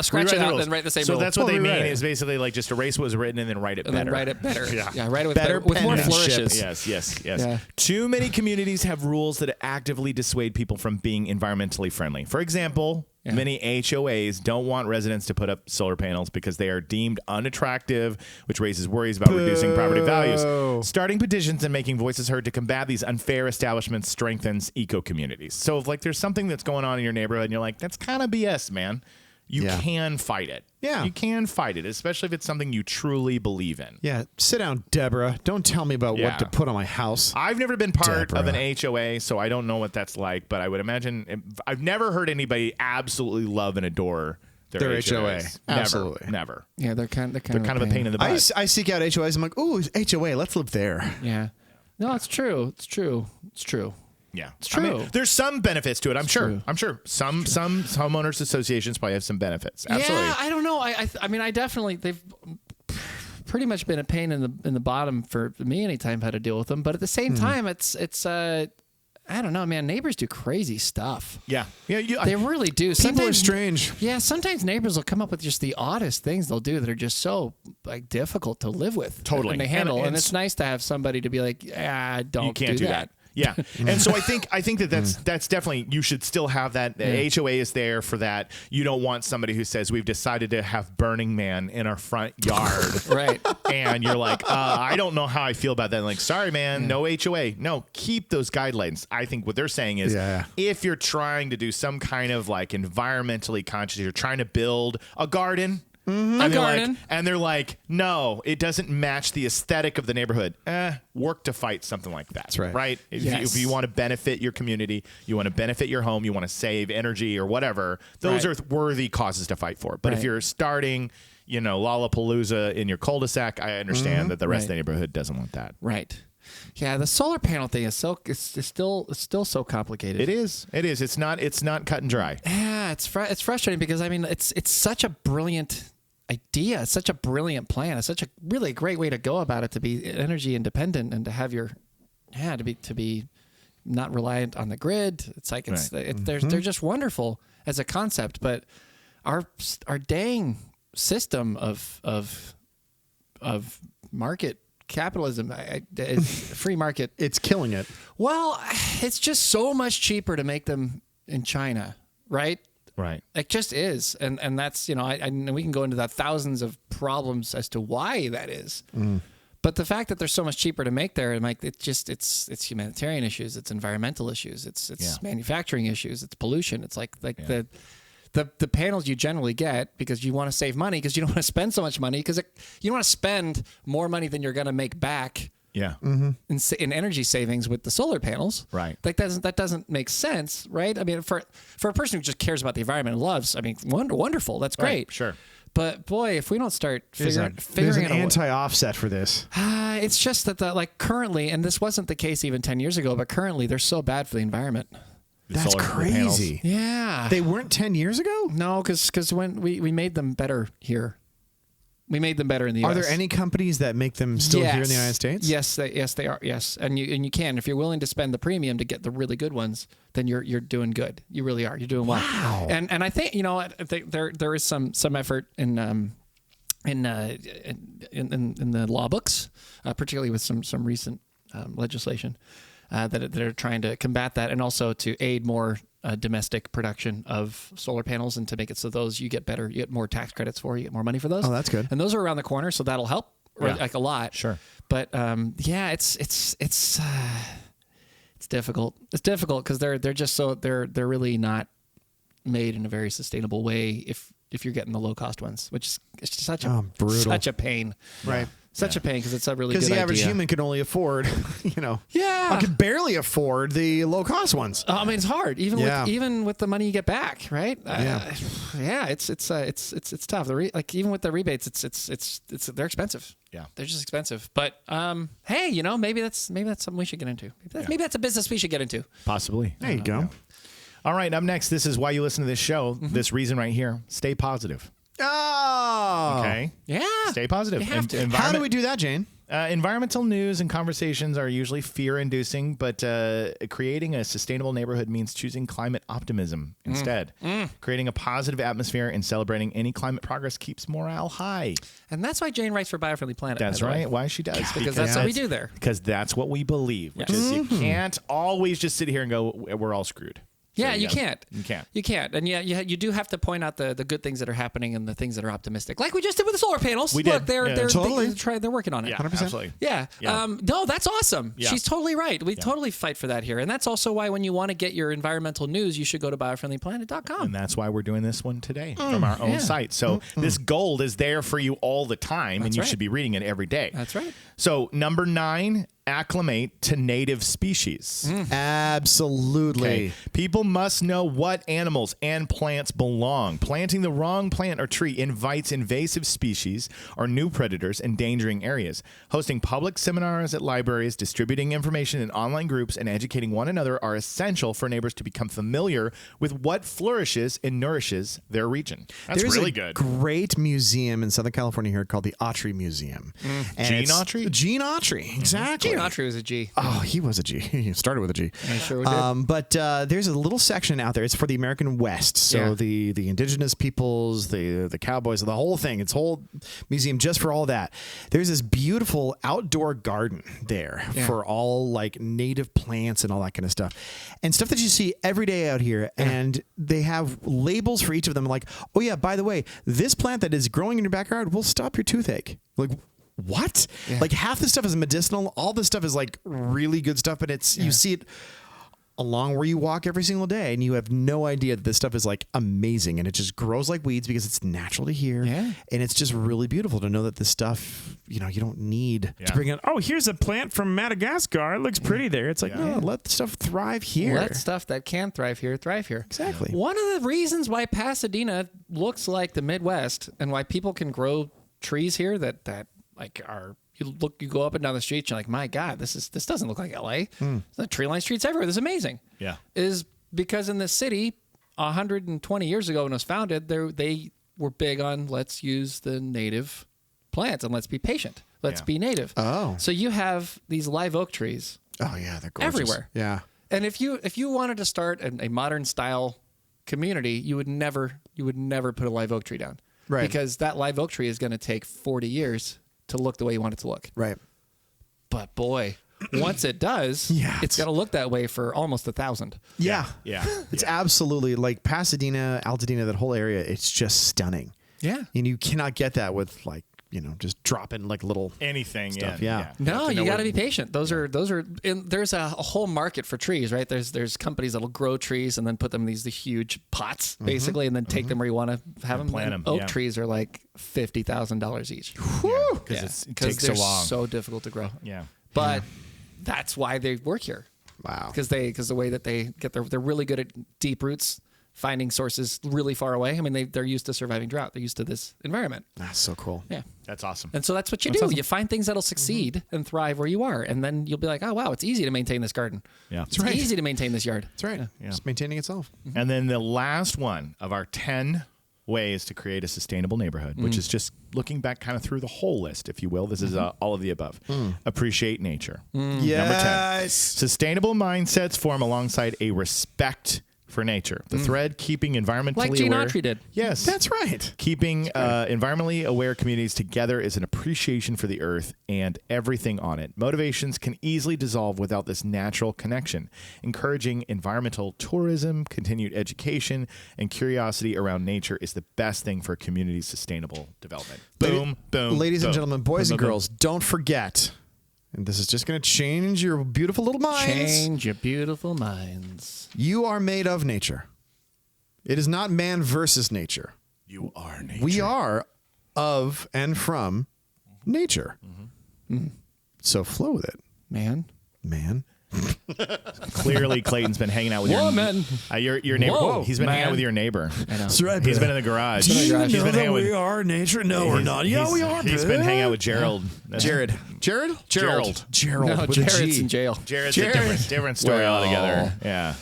Scratch it out and then write the same rule. So that's what they mean is basically like just erase what was written and then write it better. And then write it better. Yeah, write it with better with more flourishes. Yes. Yeah. Too many communities have rules that actively dissuade people from being environmentally friendly. For example, many HOAs don't want residents to put up solar panels because they are deemed unattractive, which raises worries about reducing property values. Starting petitions and making voices heard to combat these unfair establishments strengthens eco-communities. So if there's something that's going on in your neighborhood and you're like, that's kind of BS, man, you can fight it. Yeah. You can fight it, especially if it's something you truly believe in. Yeah, sit down, Deborah. Don't tell me about what to put on my house. I've never been part of an HOA, so I don't know what that's like, but I would imagine I've never heard anybody absolutely love and adore their HOA. Absolutely. Never. Yeah, they're kind of a pain in the butt. I seek out HOAs. I'm like, ooh, HOA, let's live there. Yeah. No, it's true. Yeah, it's true. I mean, there's some benefits to it. I'm sure. Some homeowners associations probably have some benefits. Absolutely. Yeah, I don't know. I mean, I definitely they've pretty much been a pain in the bottom for me anytime I've had to deal with them. But at the same time, it's I don't know, man. Neighbors do crazy stuff. Yeah. They really do. People are strange. Yeah, sometimes neighbors will come up with just the oddest things they'll do that are just so difficult to live with. Totally. And they handle. And it's nice to have somebody to be like, don't you can't do that. Yeah. And so I think that's definitely, you should still have that. The HOA is there for that. You don't want somebody who says, we've decided to have Burning Man in our front yard. Right. And you're like, I don't know how I feel about that. I'm like, sorry, man, no HOA. No, keep those guidelines. I think what they're saying is if you're trying to do some kind of like environmentally conscious, you're trying to build a garden. And they're like, no, it doesn't match the aesthetic of the neighborhood. Work to fight something like that. That's right. Right? If you want to benefit your community, you want to benefit your home, you want to save energy or whatever, those are worthy causes to fight for. But if you're starting, Lollapalooza in your cul-de-sac, I understand that the rest of the neighborhood doesn't want that. Right. Yeah, the solar panel thing is still so complicated. It is. It's not cut and dry. Yeah, it's frustrating because it's such a brilliant idea. It's such a brilliant plan. It's such a really great way to go about it, to be energy independent and to have to be not reliant on the grid. It's like they're just wonderful as a concept, but our dang system of market capitalism, free market, it's killing it. Well, it's just so much cheaper to make them in China, right? Right. It just is. And that's, we can go into that thousands of problems as to why that is. But the fact that they're so much cheaper to make there, it's humanitarian issues, it's environmental issues, it's manufacturing issues, it's pollution. It's like the panels you generally get because you want to save money, because you don't want to spend so much money, because you don't want to spend more money than you're going to make back. Yeah. In energy savings with the solar panels. Right. That doesn't make sense, right? I mean, for a person who just cares about the environment and loves, wonderful. That's great. Right, sure. But boy, if we don't start figuring there's an anti-offset for this. It's just that currently, and this wasn't the case even 10 years ago, but currently they're so bad for the environment. That's crazy. Yeah. They weren't 10 years ago? No, because when we made them better here. We made them better in the U.S. Are there any companies that make them still here in the United States? Yes, they are. Yes, and you can, if you're willing to spend the premium to get the really good ones, then you're doing good. You really are. You're doing well. Wow. And I think there is some effort in the law books, particularly with some recent legislation that are trying to combat that, and also to aid more domestic production of solar panels, and to make it so those you get more tax credits for, you get more money for those. Oh, that's good. And those are around the corner, so that'll help like a lot. Sure. But it's difficult. It's difficult because they're just they're really not made in a very sustainable way if you're getting the low cost ones, which is such a pain. Right. Such a pain because it's a really good idea. Because the average idea. human can only afford, I can barely afford the low cost ones. It's hard, even with the money you get back, right? It's tough. Even with the rebates, they're expensive. Yeah, they're just expensive. But hey, maybe that's something we should get into. Maybe that's a business we should get into. Possibly. There you go. Yeah. All right, up next, this is why you listen to this show. This reason right here: stay positive. Oh. Okay. Yeah. Stay positive. You have to. How do we do that, Jane? Environmental news and conversations are usually fear-inducing, but creating a sustainable neighborhood means choosing climate optimism instead. Creating a positive atmosphere and celebrating any climate progress keeps morale high. And that's why Jane writes for Biofriendly Planet. That's right. Why she does. Because that's what we do there. Because that's what we believe, which is you can't always just sit here and go, we're all screwed. Yeah, you can't. You can't. And you do have to point out the good things that are happening and the things that are optimistic. Like we just did with the solar panels. Look, they're working on it. Yeah, 100%. Absolutely. Yeah. No, that's awesome. Yeah. She's totally right. We totally fight for that here. And that's also why when you want to get your environmental news, you should go to biofriendlyplanet.com. And that's why we're doing this one today from our own site. So this gold is there for you all the time, and you should be reading it every day. That's right. So number 9, acclimate to native species. Absolutely. Okay. People must know what animals and plants belong. Planting the wrong plant or tree invites invasive species or new predators endangering areas. Hosting public seminars at libraries, distributing information in online groups, and educating one another are essential for neighbors to become familiar with what flourishes and nourishes their region. That's really good. There's a great museum in Southern California here called the Autry Museum. Gene Autry? Gene Autry, exactly. Gene Autry was a G. Oh, he was a G. He started with a G. I sure did. But there's a little section out there. It's for the American West. So the indigenous peoples, the cowboys, the whole thing. It's a whole museum just for all that. There's this beautiful outdoor garden there for all like native plants and all that kind of stuff. And stuff that you see every day out here. Yeah. And they have labels for each of them like, oh yeah, by the way, this plant that is growing in your backyard will stop your toothache. Like, what? Yeah. Like half the stuff is medicinal. All this stuff is like really good stuff, but it's you see it along where you walk every single day, and you have no idea that this stuff is like amazing, and it just grows like weeds because it's natural to here. Yeah. And it's just really beautiful to know that this stuff, you know, you don't need to bring in, oh, here's a plant from Madagascar. It looks pretty there. It's like, no, let the stuff thrive here. Let stuff that can thrive here, thrive here. Exactly. One of the reasons why Pasadena looks like the Midwest and why people can grow trees here that like are, you go up and down the street, you're like, my God, this doesn't look like LA. The tree line streets everywhere. This is amazing. Yeah. Is because in this city 120 years ago when it was founded, they were big on let's use the native plants and let's be patient. Let's be native. Oh. So you have these live oak trees. Oh yeah, they're gorgeous. Everywhere. Yeah. And if you wanted to start a modern style community, you would never put a live oak tree down. Right. Because that live oak tree is going to take 40 years to look the way you want it to look. Right. But boy, once it does, it's going to look that way for almost 1,000. Yeah. Yeah. It's absolutely like Pasadena, Altadena, that whole area. It's just stunning. Yeah. And you cannot get that with like, you know, just dropping like little anything stuff. No, you got to be patient. Those are. There's a whole market for trees, right? There's companies that'll grow trees and then put them in these huge pots, basically, and then take them where you want to have them. Plant them. Oak trees are like $50,000 each because it takes so long. So difficult to grow. Yeah, but that's why they work here. Wow. Because the way that they get they're really good at deep roots. Finding sources really far away. I mean, they're used to surviving drought. They're used to this environment. That's so cool. Yeah. That's awesome. And so that's what you do. Awesome. You find things that'll succeed and thrive where you are. And then you'll be like, oh, wow, it's easy to maintain this garden. Yeah. It's easy to maintain this yard. That's right. Yeah. Just maintaining itself. Mm-hmm. And then the last one of our 10 ways to create a sustainable neighborhood, which is just looking back kind of through the whole list, if you will. This is all of the above. Appreciate nature. Yes. Number 10. Sustainable mindsets form alongside a respect for nature. The thread keeping environmentally like Gene aware. Autry did. Yes. That's right. Keeping environmentally aware communities together is an appreciation for the earth and everything on it. Motivations can easily dissolve without this natural connection. Encouraging environmental tourism, continued education, and curiosity around nature is the best thing for community sustainable development. Boom, boom. Ladies boom. and gentlemen, boys boom, and girls, don't forget, and this is just going to change your beautiful little minds. Change your beautiful minds. You are made of nature. It is not man versus nature. You are nature. We are of and from nature. So flow with it. Man. Clearly, Clayton's been hanging out with your neighbor. Whoa, he's been hanging out with your neighbor. I know. That's right. He's been in the garage. Do you He's know been that hanging we with. are nature? No, we're not. Yeah, we are. He's been hanging out with Gerald. Jared. No, With Jared's a G. in jail. Jared's a different story altogether. Yeah.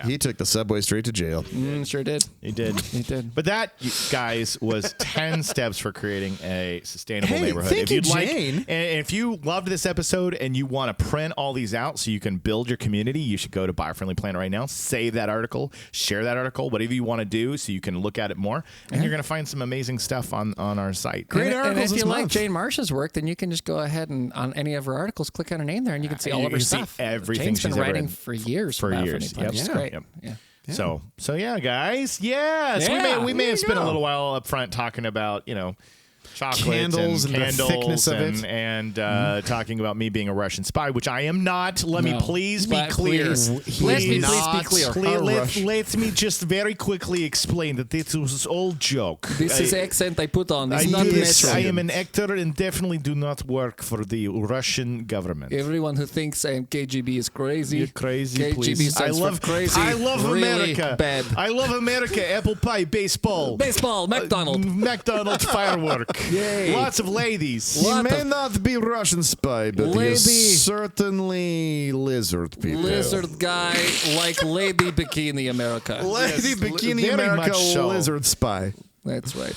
He took the subway straight to jail. Sure did. He did. But that, you guys, was 10 steps for creating a sustainable neighborhood. Thank you, Jane. And if you loved this episode and you want to print all these out so you can build your community, you should go to Biofriendly Planet right now, save that article, share that article, whatever you want to do so you can look at it more. And you're going to find some amazing stuff on our site. Great articles. And if you this like month. Jane Marsh's work, then you can just go ahead and on any of her articles, click on her name there, and you can see all of her stuff. Everything Jane's been she's ever writing written. for years. For years. Yep. It's great. Yep. Yeah. So yeah, guys. Yes. We may have spent a little while up front talking about, chocolates Candles and the candles thickness of it. and talking about me being a Russian spy, which I am not. Let me please be But clear. please be clear. Let me just very quickly explain that this was all joke. This is accent I put on. It's not Yes, I natural. am an actor and definitely do not work for the Russian government. Everyone who thinks I am KGB is crazy. You're crazy, KGB please. stands for crazy. I love really America. Bad. I love America. Apple pie, baseball. Baseball, McDonald's. Firework. Yay. Lots of ladies. He may not be Russian spy, but he is certainly lizard people. Lizard guy like Lady Bikini America. Lady Yes, Bikini very America much so. lizard spy. That's right.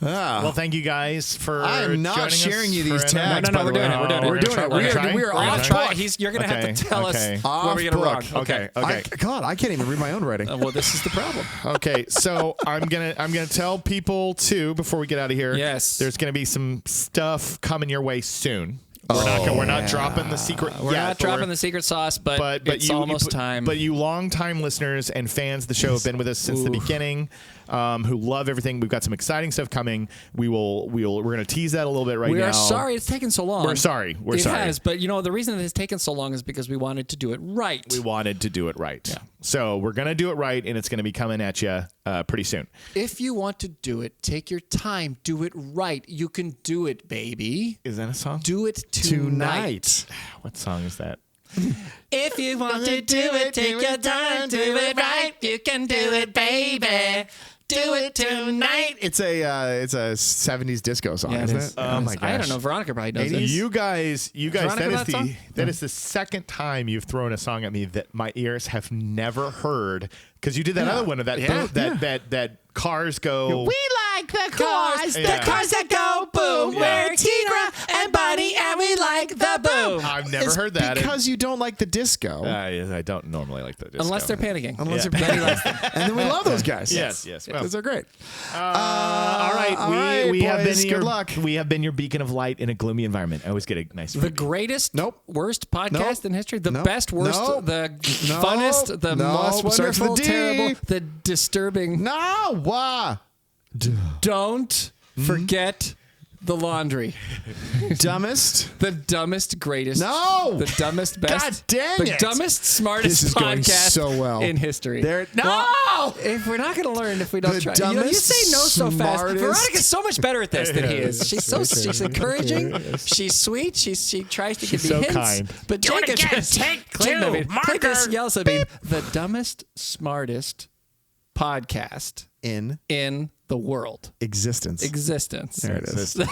Well, thank you guys for. I am not joining sharing us you these for tags. No, we're doing it. We're doing it. We're doing it. We're We're we are gonna off try. book. You're going to have to tell us where we get it Off wrong. book. Okay. Okay. God, I can't even read my own writing. Well, this is the problem. Okay, so I'm gonna tell people too before we get out of here. Yes. There's gonna be some stuff coming your way soon. We're not dropping the secret. We're not dropping the secret sauce, but it's almost time. But you longtime listeners and fans of the show have been with us since the beginning, who love everything. We've got some exciting stuff coming. We're gonna tease that a little bit right now. We are sorry it's taken so long. We're sorry. It has, but the reason that it's taken so long is because we wanted to do it right. We wanted to do it right. Yeah. So we're gonna do it right, and it's gonna be coming at you pretty soon. If you want to do it, take your time. Do it right. You can do it, baby. Is that a song? Do it tonight. What song is that? If you want to do it, take your time. Do it right. You can do it, baby. Do it tonight. It's a 70s disco song, isn't it? Oh my gosh. I don't know. Veronica probably knows it. You guys, Veronica that song? that is the second time you've thrown a song at me that my ears have never heard. Because you did that other one of that that cars go. We like the cars, the cars that go boom. We're Tigra and Buddy, and we like the boom. I've never It's heard that. because you don't like the disco. I don't normally like the disco. Unless they're panicking. Unless you're and then we love those guys. Yes. Well, Because they're great. all right. all right, we have boys, been good your luck. We have been your beacon of light in a gloomy environment. I always get a nice. The freebie. greatest, Nope. worst podcast in history. The Nope. best, worst, Nope. the Nope. funnest, the Nope. most Starts with wonderful, a D. terrible, the disturbing. No, why? Don't forget the laundry. Dumbest. The dumbest, greatest. No. The dumbest, best. God dang the it. dumbest, smartest This is going podcast so well. in history. No. Well, if we're not going to learn, if we don't The try, you dumbest, say no so fast. smartest- Veronica's so much better at this than he is. She's encouraging. She's sweet. She tries to give me so hints. kind. But Jacob just click this yells at me. The dumbest, smartest podcast In in the world. existence. There it is. the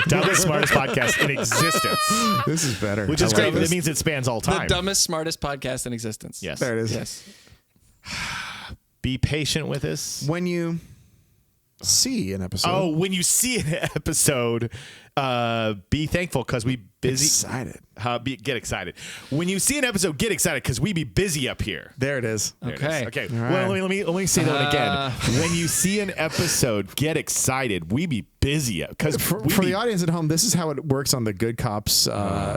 dumbest, smartest podcast in existence, This is better. which is I great. love But this. it means it spans all The time. dumbest, smartest podcast in existence. Yes. There it is. Yes. Be patient with us. When you see an episode. Oh, when you see an episode, be thankful because we busy. Excited. Get excited. When you see an episode, get excited because we be busy up here. There it is. There it Okay. is. Okay. All Well, right. let me say that one again. When you see an episode, get excited. We be busy because For the audience at home, this is how it works on the Good Cops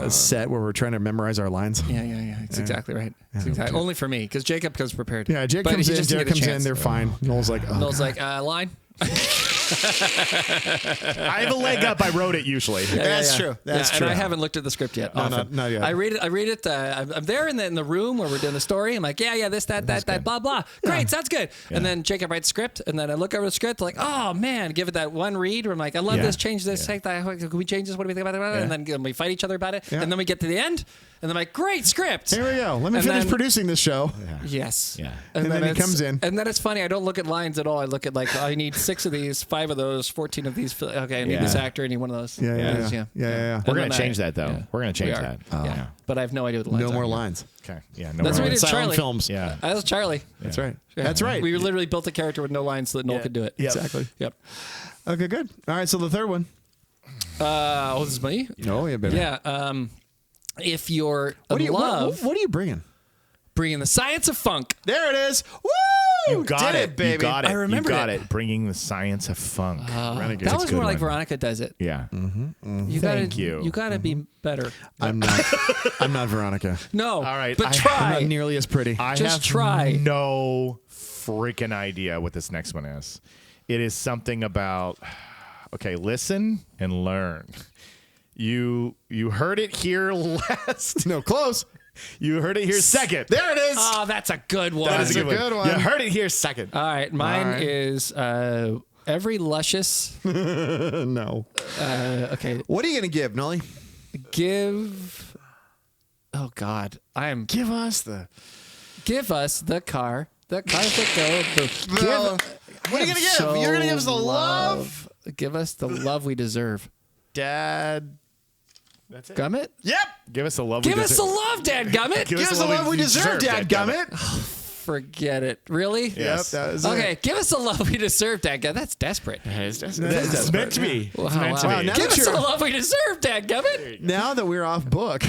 set where we're trying to memorize our lines. Yeah. It's exactly right. It's exactly. Only for me, because Jacob comes prepared. Yeah, Jake But comes he in, just Derek didn't comes get a in, chance. they're fine. Noel's like, oh, Noel's God. like, line? I have a leg up. I wrote it usually. That's true. That's And true. I haven't looked at the script yet. No, often. not yet. I read it. I'm there in the room where we're doing the story. I'm like, yeah, this, that, blah, blah. Great, sounds good. And then Jacob writes script, and then I look over the script, like, oh man, give it that one read where I'm like, I love this, change this, take that. Can we change this? What do we think about it? And then we fight each other about it. Yeah. And then we get to the end, and I'm like, great script. Here we go. Let me And finish then- producing this show. Yes. Yeah. And then he it's- comes in. And then it's funny. I don't look at lines at all. I look at like, I need 6 of these, 5 of those, 14 of these. Okay, I need this actor. I need one of those. Yeah. And We're then gonna change that though. We're gonna change we are. that. Yeah. But I have no idea what the lines No are. more lines. Okay. Yeah. No That's more what we lines. did. Silent Charlie. films. Yeah. That was Charlie. That's right. Yeah. That's right. We literally built a character with no lines so that Noel could do it. Yep. Exactly. Yep. Okay, good. All right, so the third one. This is me? Oh, yeah, baby. Yeah. If you're What in love, what are you bringing? bringing the science of funk. There it is. Woo! You got Did it, baby. You got it. I remembered you got it. it. Bringing the science of funk. Renegade. That was good more like one. Veronica does it. Yeah. You Thank gotta, you. You gotta be better. I'm not Veronica. No. All right, But I- I'm try. not nearly as pretty. I Just have try. no freaking idea what this next one is. It is something about. Okay, listen and learn. You heard it here last. No, close. You heard it here second. There it is. Oh, that's a good one. That is a good one. You heard it here second. All right. Mine All right. is every luscious. No. Okay. What are you going to give, Nolly? Give. Oh, God. Give us the. Give us the car. The cars that go. What are you going to give? So You're going to give us the love? Give us the love we deserve. Dad. That's it. Gummit? Yep. Give us the love. Give we us the deserve. love, dadgummit. Give us the love we deserve, Dad Gummit. Forget it. Really? Yes. That was Okay, it. give us the love we deserve, Dadgummit. That's desperate. It's meant to be. It's meant to wow. be. Now Give that us the you're- love we deserve, Dadgummit. Now that we're off book,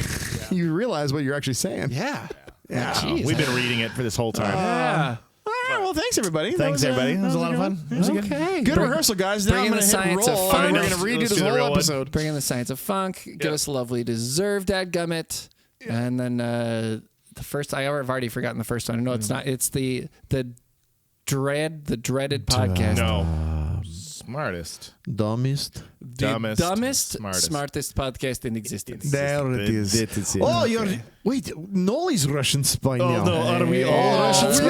you realize what you're actually saying. Yeah. Jeez. We've been reading it for this whole time. Yeah. All right, well, thanks, everybody. Thanks, everybody. It was a lot of fun. It was good. Okay. Good rehearsal, guys. Now bring I'm in going the to hit science of roll, fun. and we're Let's- going to redo let's this do the whole real one. episode. Bring in the science of funk. Give us the love we deserve, Dadgummit. And then the first, I've already forgotten the first one. No, it's not. It's the dreaded podcast. No. Smartest. Dumbest. The dumbest, smartest. smartest podcast in existence. There it is. That is it. Oh, you're... Wait, Nolly's Russian spy now. no, are we all Russian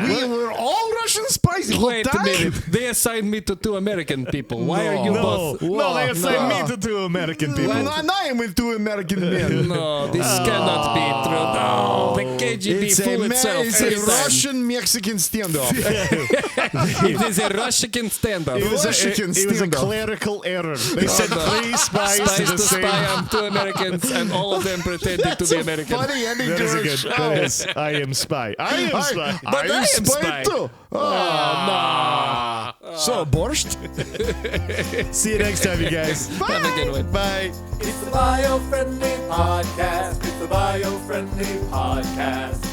We were all Russian spies the whole Wait a time? minute. They assigned me to two American people. Why are you both? No, they assigned No. me to two American people. And I am with two American men. No, this cannot be true. No, the KGB fool itself. It's every a time. Russian-Mexican standoff. It is a Russian standoff. It was a Stand-up. clerical error. They sent three spies to Spies the to same. spy on two Americans, and all of them pretended to be American. Funny ending That to is a our good. show. That is. I am spy. I am spy. But I am spy spy. too. So, borscht? See you next time, you guys. Have a good one. Bye. It's the Biofriendly Podcast. It's the Biofriendly Podcast.